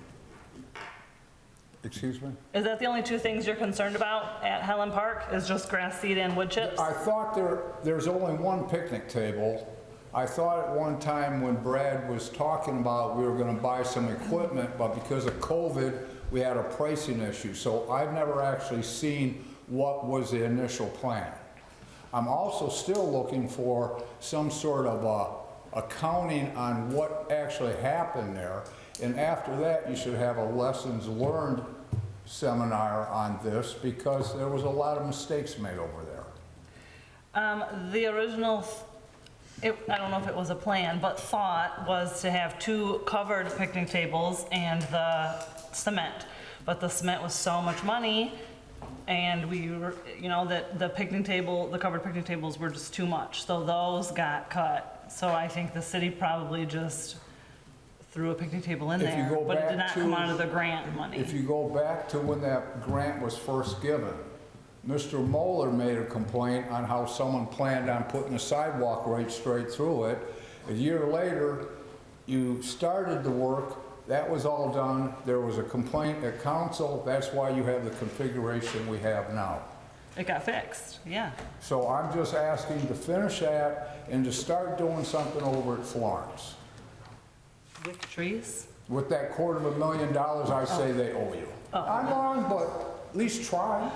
Speaker 11: Excuse me?
Speaker 1: Is that the only two things you're concerned about at Helen Park, is just grass seed and wood chips?
Speaker 11: I thought there's only one picnic table. I thought at one time when Brad was talking about we were gonna buy some equipment, but because of COVID, we had a pricing issue. So I've never actually seen what was the initial plan. I'm also still looking for some sort of accounting on what actually happened there. And after that, you should have a lessons learned seminar on this because there was a lot of mistakes made over there.
Speaker 1: The original, I don't know if it was a plan, but thought was to have two covered picnic tables and the cement. But the cement was so much money, and we were, that the covered picnic tables were just too much. So those got cut. So I think the city probably just threw a picnic table in
Speaker 11: If you
Speaker 1: there,
Speaker 11: go
Speaker 1: but it did not
Speaker 11: back
Speaker 1: come
Speaker 11: to-
Speaker 1: out of the grant money.
Speaker 11: If you go back to when that grant was first given, Mr. Moeller made a complaint on how someone planned on putting a sidewalk right straight through it. A year later, you started the work, that was all done, there was a complaint at council, that's why you have the configuration we have now.
Speaker 1: It got fixed, yeah.
Speaker 11: So I'm just asking to finish that and to start doing something over at Florence.
Speaker 1: With trees?
Speaker 11: With that $250,000, I say they owe you. I'm wrong, but at least try.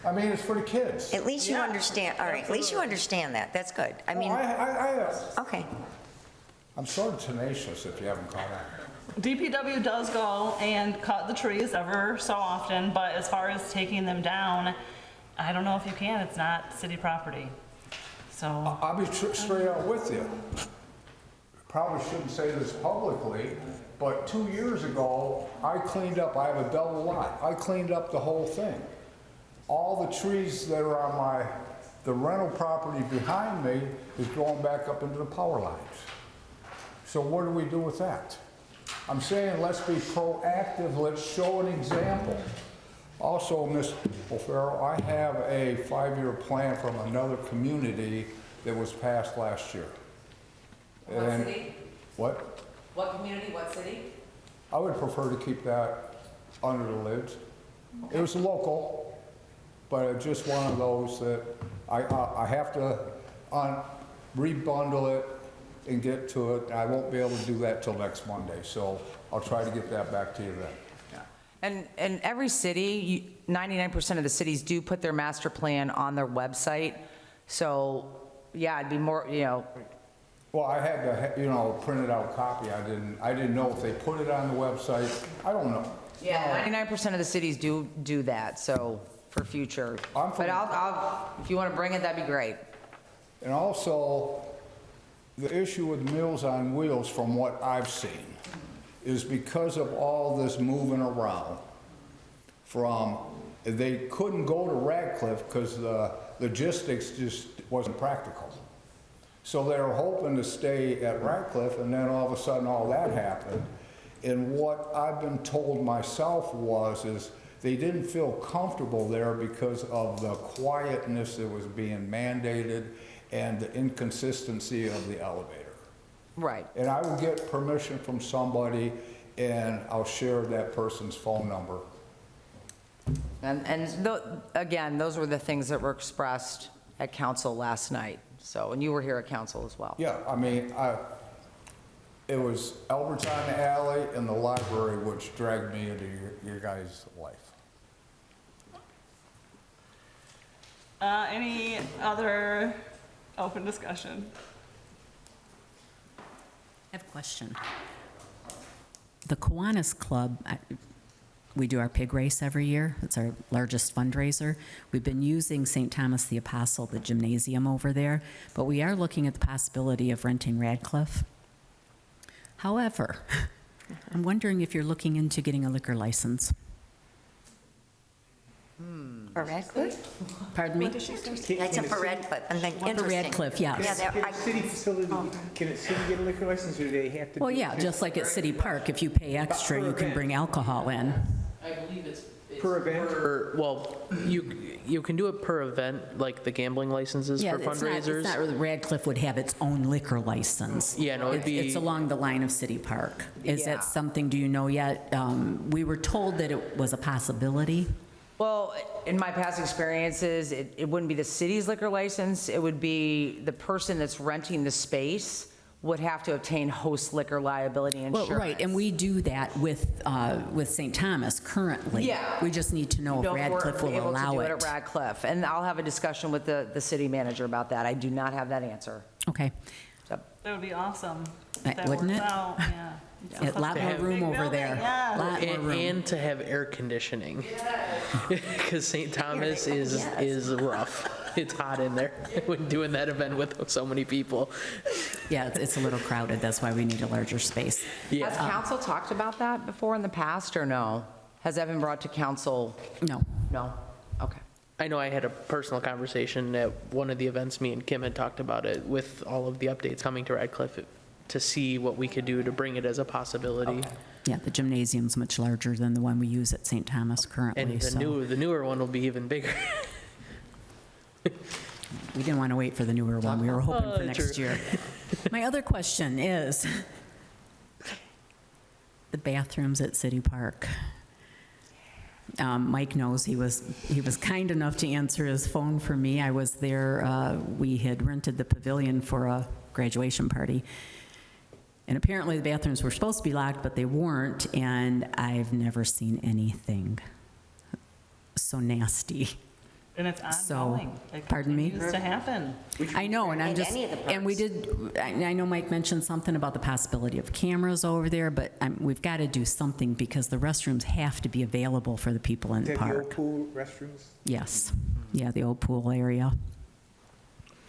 Speaker 11: I mean, it's for the kids.
Speaker 2: At least you
Speaker 1: Yeah.
Speaker 2: understand, all right, at least you understand that. That's good. I mean, okay.
Speaker 11: I'm sort of tenacious if you haven't caught on.
Speaker 1: DPW does go and cut the trees ever so often, but as far as taking them down, I don't know if you can, it's not city property. So,
Speaker 11: I'll be straight out with you. Probably shouldn't say this publicly, but 2 years ago, I cleaned up, I have a double lot. I cleaned up the whole thing. All the trees that are on the rental property behind me is going back up into the power lines. So what do we do with that? I'm saying let's be proactive, let's show an example. Also, Ms. O'Farrell, I have a 5-year plan from another community that was passed last year.
Speaker 6: What
Speaker 11: And-
Speaker 6: city?
Speaker 11: What?
Speaker 6: What community, what city?
Speaker 11: I would prefer to keep that under the lids. It was local, but it's just one of those that I have to rebundle it and get to it. I won't be able to do that till next Monday, so I'll try to get that back to you then.
Speaker 6: And every city, 99% of the cities do put their master plan on their website. So, yeah, it'd be more,
Speaker 11: Well, I had to, printed out copy. I didn't know if they put it on the website. I don't know.
Speaker 6: yeah, 99% of the cities do that, so for future.
Speaker 11: I'm
Speaker 6: But if you want to bring it, that'd be great.
Speaker 11: And also, the issue with Meals on Wheels, from what I've seen, is because of all this moving around they couldn't go to Radcliffe because the logistics just wasn't practical. So they were hoping to stay at Radcliffe, and then all of a sudden all that happened. And what I've been told myself is they didn't feel comfortable there because of the quietness that was being mandated and the inconsistency of the elevator.
Speaker 6: Right.
Speaker 11: And I will get permission from somebody, and I'll share that person's phone number.
Speaker 6: Again, those were the things that were expressed at council last night. So, and you were here at council as well.
Speaker 11: Yeah, I mean, it was Albert's on the Alley and the library which dragged me into your guys' life.
Speaker 1: any other open discussion?
Speaker 9: I have a question. The Kiwanis Club, we do our pig race every year. It's our largest fundraiser. We've been using St. Thomas the Apostle, the gymnasium over there, but we are looking at the possibility of renting Radcliffe. However, I'm wondering if you're looking into getting a liquor license.
Speaker 2: For Radcliffe?
Speaker 9: Pardon me?
Speaker 2: That's a for Radcliffe, and then
Speaker 9: For
Speaker 2: interesting.
Speaker 9: Radcliffe, yes.
Speaker 2: Yeah,
Speaker 7: Can
Speaker 2: I-
Speaker 7: a city facility, can a city get a liquor license, or do they have to?
Speaker 9: Well,
Speaker 7: do-
Speaker 9: yeah, just like at City Park, if you pay extra, you can bring alcohol in.
Speaker 8: I believe it's
Speaker 7: Per event?
Speaker 8: well, you can do it per event, like the gambling licenses
Speaker 9: Yeah,
Speaker 8: for fundraisers.
Speaker 9: It's not really, Radcliffe would have its own liquor license.
Speaker 8: Yeah, no, it'd be-
Speaker 9: It's along the line of City Park. Is
Speaker 6: Yeah.
Speaker 9: that something, do you know yet? We were told that it was a possibility.
Speaker 6: Well, in my past experiences, it wouldn't be the city's liquor license, it would be the person that's renting the space would have to obtain host liquor liability insurance.
Speaker 9: Well, right, and we do that with St. Thomas currently.
Speaker 6: Yeah.
Speaker 9: We just need to know if
Speaker 6: Don't worry,
Speaker 9: Radcliffe will
Speaker 6: able to
Speaker 9: allow
Speaker 6: do
Speaker 9: it.
Speaker 6: at Radcliffe, and I'll have a discussion with the city manager about that. I do not have that answer.
Speaker 9: Okay.
Speaker 6: So,
Speaker 1: That would be awesome. if that
Speaker 9: Wouldn't
Speaker 1: works
Speaker 9: it?
Speaker 1: out, yeah.
Speaker 9: A lot more
Speaker 8: have-
Speaker 9: room
Speaker 1: Big
Speaker 9: over
Speaker 1: building,
Speaker 9: there.
Speaker 1: yeah.
Speaker 9: Lot more room.
Speaker 8: And to have air conditioning. Because St. Thomas is rough. It's hot in there when doing that event with so many people.
Speaker 9: Yeah, it's a little crowded, that's why we need a larger space.
Speaker 8: Yeah.
Speaker 6: has council talked about that before in the past, or no? Has that been brought to council?
Speaker 9: No.
Speaker 6: No? Okay.
Speaker 8: I know I had a personal conversation at one of the events, me and Kim had talked about it, with all of the updates coming to Radcliffe, to see what we could do to bring it as a possibility.
Speaker 9: Yeah, the gymnasium's much larger than the one we use at St. Thomas currently,
Speaker 8: And
Speaker 9: so
Speaker 8: the newer one will be even bigger.
Speaker 9: we didn't want to wait for the newer one. We were hoping for
Speaker 8: Oh,
Speaker 9: next
Speaker 8: true.
Speaker 9: year. My other question is, the bathrooms at City Park. Mike knows he was kind enough to answer his phone for me. I was there, we had rented the pavilion for a graduation party. And apparently the bathrooms were supposed to be locked, but they weren't, and I've never seen anything so nasty.
Speaker 1: And it's
Speaker 9: So,
Speaker 1: ongoing. It
Speaker 9: pardon me?
Speaker 1: continues to happen.
Speaker 9: I know, and I'm
Speaker 2: In
Speaker 9: just,
Speaker 2: any of the
Speaker 9: and we
Speaker 2: parks.
Speaker 9: did, I know Mike mentioned something about the possibility of cameras over there, but we've got to do something because the restrooms have to be available for the people in
Speaker 7: Is
Speaker 9: the
Speaker 7: that the old
Speaker 9: park.
Speaker 7: pool restrooms?
Speaker 9: Yes, yeah, the old pool area.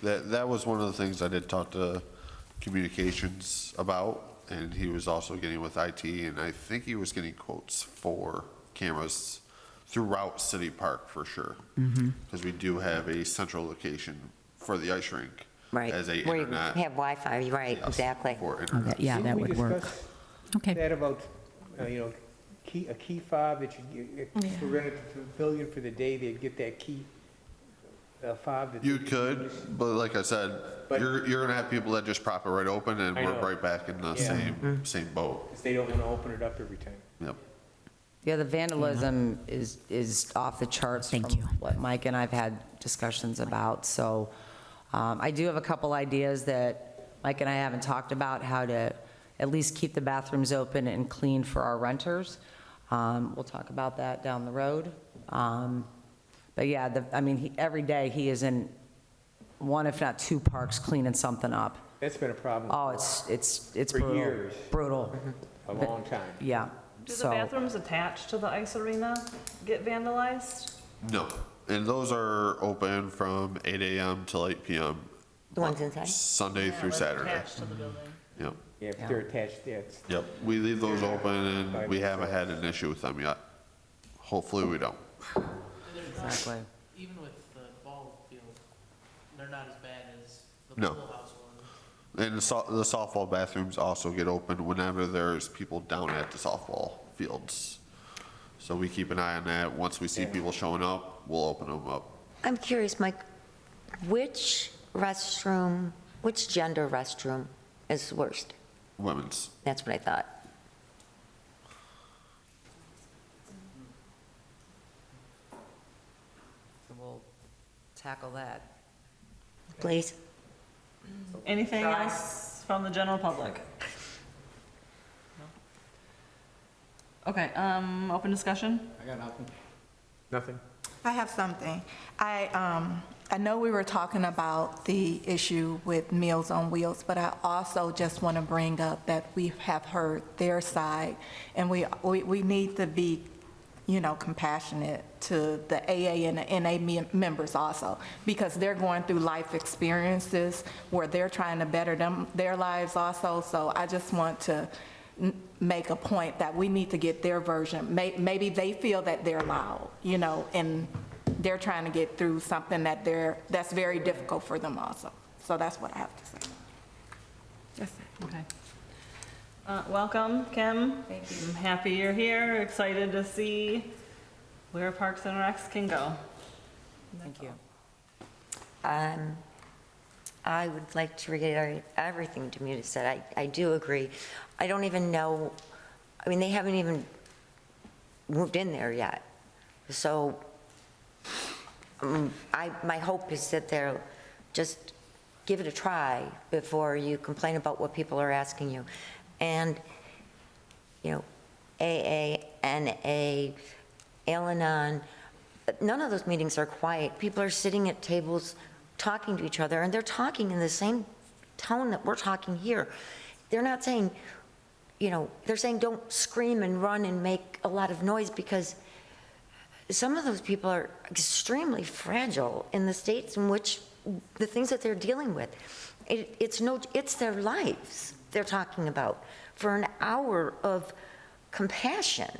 Speaker 5: That was one of the things I did talk to communications about, and he was also getting with IT, and I think he was getting quotes for cameras throughout City Park for sure. Because we do have a central location for the ice rink.
Speaker 2: Right.
Speaker 5: As a
Speaker 2: Where you
Speaker 5: internet.
Speaker 2: have Wi-Fi, right,
Speaker 5: Yes,
Speaker 2: exactly.
Speaker 5: For internet.
Speaker 9: Yeah, that would work.
Speaker 7: Didn't
Speaker 9: Okay.
Speaker 7: we discuss that about, a key fob that you, if we rented the pavilion for the day, they'd get that key fob? that
Speaker 5: You
Speaker 7: they
Speaker 5: could, but like I said,
Speaker 7: But-
Speaker 5: you're gonna have people that just prop it right open, and
Speaker 7: I
Speaker 5: we're
Speaker 7: know.
Speaker 5: right back in the
Speaker 7: Yeah.
Speaker 5: same boat.
Speaker 7: Because they don't want to open it up every time.
Speaker 5: Yep.
Speaker 6: Yeah, the vandalism is off the charts from
Speaker 9: Thank you.
Speaker 6: what Mike and I've had discussions about. So I do have a couple ideas that Mike and I haven't talked about, how to at least keep the bathrooms open and clean for our renters. We'll talk about that down the road. But yeah, every day he is in one, if not two parks cleaning something up.
Speaker 7: That's been a problem
Speaker 6: Oh, it's
Speaker 7: for
Speaker 6: brutal.
Speaker 7: years,
Speaker 6: Brutal,
Speaker 7: a long time.
Speaker 6: yeah.
Speaker 1: Do the
Speaker 6: So-
Speaker 1: bathrooms attached to the ice arena get vandalized?
Speaker 5: No, and those are open from 8 AM till 8 PM.
Speaker 2: The ones inside?
Speaker 5: Sunday
Speaker 1: Yeah,
Speaker 5: through
Speaker 1: like
Speaker 5: Saturday.
Speaker 1: Attached to the building.
Speaker 5: Yep.
Speaker 7: Yeah, if they're attached, yeah, it's
Speaker 5: Yep. We leave those open, and we haven't had an issue with them yet. Hopefully, we don't.
Speaker 6: Exactly.
Speaker 8: Even with the ball field, they're not as bad as the
Speaker 5: No.
Speaker 8: pool house ones.
Speaker 5: And the softball bathrooms also get open whenever there's people down at the softball fields. So we keep an eye on that. Once we see people showing up, we'll open them up.
Speaker 2: I'm curious, Mike, which gender restroom is worst?
Speaker 5: Women's.
Speaker 2: That's what I thought.
Speaker 6: So we'll tackle that.
Speaker 2: Please?
Speaker 1: Anything else from the general public? No? Okay, open discussion?
Speaker 3: I got nothing.
Speaker 7: nothing.
Speaker 4: I have something. I know we were talking about the issue with Meals on Wheels, but I also just want to bring up that we have heard their side, and we need to be, compassionate to the AA and the NA members also, because they're going through life experiences where they're trying to better their lives also. So I just want to make a point that we need to get their version. Maybe they feel that they're loud, and they're trying to get through something that's very difficult for them also. So that's what I have to say. That's it.
Speaker 1: Okay. Welcome, Kim.
Speaker 6: Thank you.
Speaker 1: I'm happy you're here, excited to see where Parks and Recs can go.
Speaker 6: Thank you.
Speaker 2: I would like to reiterate everything Demuta said. I do agree. I don't even know, they haven't even moved in there yet. So my hope is that they'll just give it a try before you complain about what people are asking you. And, AA, NA, Al-Anon, none of those meetings are quiet. People are sitting at tables talking to each other, and they're talking in the same tone that we're talking here. They're not saying, they're saying don't scream and run and make a lot of noise, because some of those people are extremely fragile in the states in which the things that they're dealing with. It's their lives they're talking about. For an hour of compassion,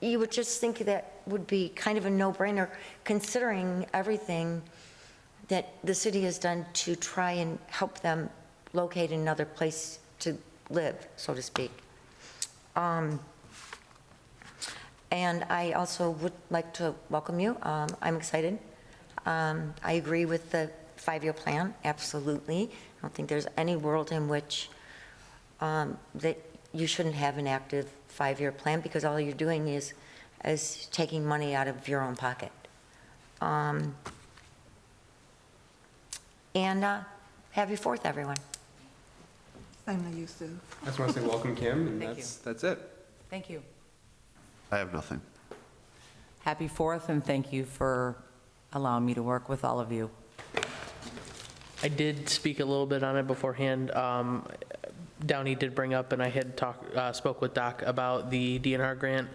Speaker 2: you would just think that would be kind of a no-brainer, considering everything that the city has done to try and help them locate another place to live, so to speak. And I also would like to welcome you. I'm excited. I agree with the 5-year plan, absolutely. I don't think there's any world in which that you shouldn't have an active 5-year plan, because all you're doing is taking money out of your own pocket. And happy 4th, everyone.
Speaker 4: Same to you, Sue.
Speaker 12: I just want to say welcome, Kim, and
Speaker 6: Thank you.
Speaker 12: that's it.
Speaker 6: Thank you.
Speaker 5: I have nothing.
Speaker 6: Happy 4th, and thank you for allowing me to work with all of you.
Speaker 8: I did speak a little bit on it beforehand. Downey did bring up, and I had spoke with Doc about the DNR grant.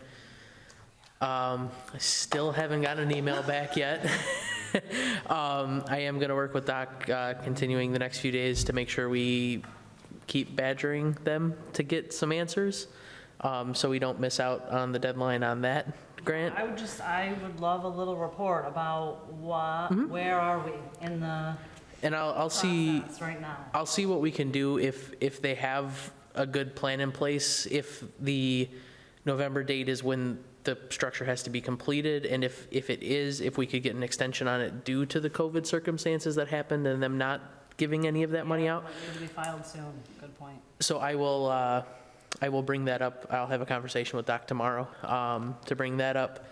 Speaker 8: I still haven't gotten an email back yet. I am going to work with Doc, continuing the next few days to make sure we keep badgering them to get some answers, so we don't miss out on the deadline on that grant.
Speaker 1: I would love a little report about where are we in the
Speaker 8: And I'll see,
Speaker 1: process right now.
Speaker 8: I'll see what we can do if they have a good plan in place, if the November date is when the structure has to be completed, and if it is, if we could get an extension on it due to the COVID circumstances that happened and them not giving any of that money out.
Speaker 1: It needs to be filed soon. Good point.
Speaker 8: So I will bring that up. I'll have a conversation with Doc tomorrow to bring that up.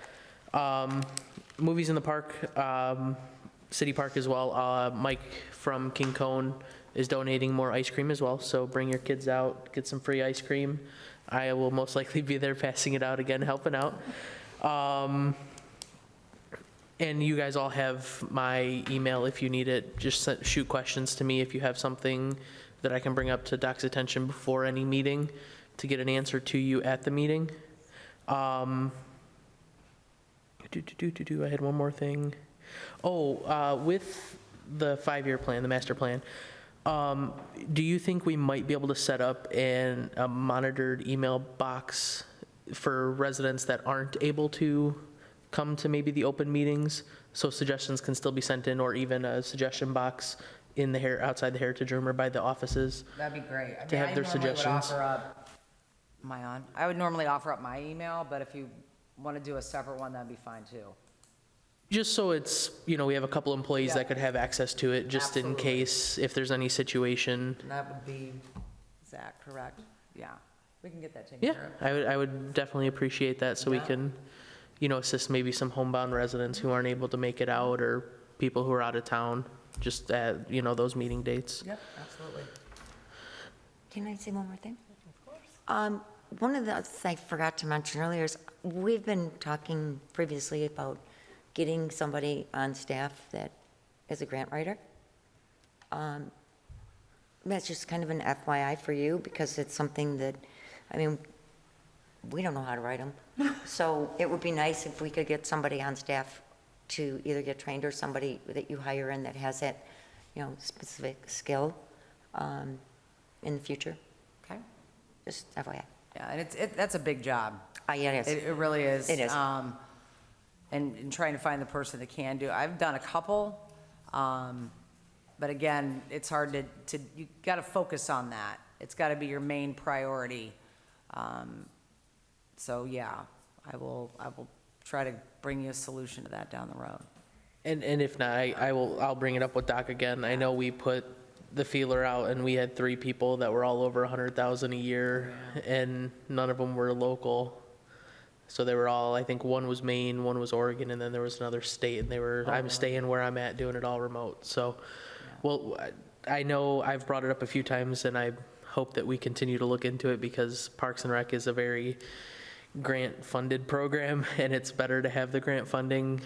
Speaker 8: Movies in the park, City Park as well. Mike from King Cone is donating more ice cream as well, so bring your kids out, get some free ice cream. I will most likely be there passing it out again, helping out. And you guys all have my email if you need it. Just shoot questions to me if you have something that I can bring up to Doc's attention before any meeting to get an answer to you at the meeting. I had one more thing. With the 5-year plan, the master plan, do you think we might be able to set up a monitored email box for residents that aren't able to come to maybe the open meetings, so suggestions can still be sent in, or even a suggestion box in the outside the Heritage Room or by the offices?
Speaker 6: That'd be great. I
Speaker 8: To
Speaker 6: mean,
Speaker 8: have their suggestions.
Speaker 6: Am I on? I would normally offer up my email, but if you want to do a separate one, that'd be fine too.
Speaker 8: Just so it's, we have a couple employees that could have access to it, just in
Speaker 6: Absolutely.
Speaker 8: case if there's any situation.
Speaker 6: And that would be, Zach, correct? Yeah, we can get that taken
Speaker 8: Yeah,
Speaker 6: care of.
Speaker 8: I would definitely appreciate that, so we
Speaker 6: Yeah.
Speaker 8: can, assist maybe some homebound residents who aren't able to make it out, or people who are out of town, just at, those meeting dates.
Speaker 6: Yep, absolutely.
Speaker 2: Can I say one more thing? Of course. One of the things I forgot to mention earlier is we've been talking previously about getting somebody on staff that is a grant writer. That's just kind of an FYI for you, because it's something that, we don't know how to write them. So it would be nice if we could get somebody on staff to either get trained, or somebody that you hire in that has that, specific skill in the future.
Speaker 6: Okay.
Speaker 2: Just FYI.
Speaker 6: Yeah, and that's a big job.
Speaker 2: Yeah, it is.
Speaker 6: It really is.
Speaker 2: It is.
Speaker 6: And trying to find the person that can do. I've done a couple, but again, it's hard to you got to focus on that. It's got to be your main priority. So yeah, I will try to bring you a solution to that down the road.
Speaker 8: And if not, I'll bring it up with Doc again. I know we put the feeler out, and we had 3 people that were all over 100,000 a year, and none of them were local. So they were all, I think one was Maine, one was Oregon, and then there was another state, and I'm staying where I'm at, doing it all remote. So, well, I know I've brought it up a few times, and I hope that we continue to look into it, because Parks and Rec is a very grant-funded program, and it's better to have the grant funding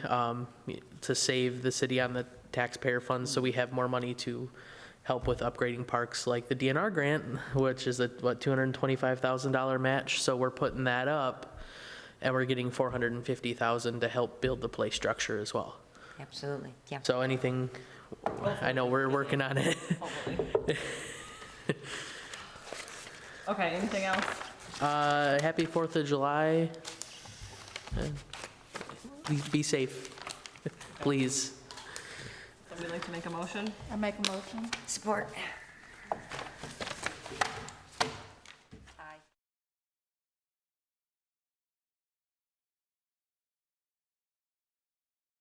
Speaker 8: to save the city on the taxpayer funds, so we have more money to help with upgrading parks, like the DNR grant, which is a $225,000 match. So we're putting that up, and we're getting $450,000 to help build the play structure as well.
Speaker 2: Absolutely, yeah.
Speaker 8: So anything, I know we're working on it.
Speaker 1: Okay, anything else?
Speaker 8: Happy 4th of July. Be safe, please.
Speaker 1: Somebody like to make a motion?
Speaker 4: I make a motion.
Speaker 2: Support.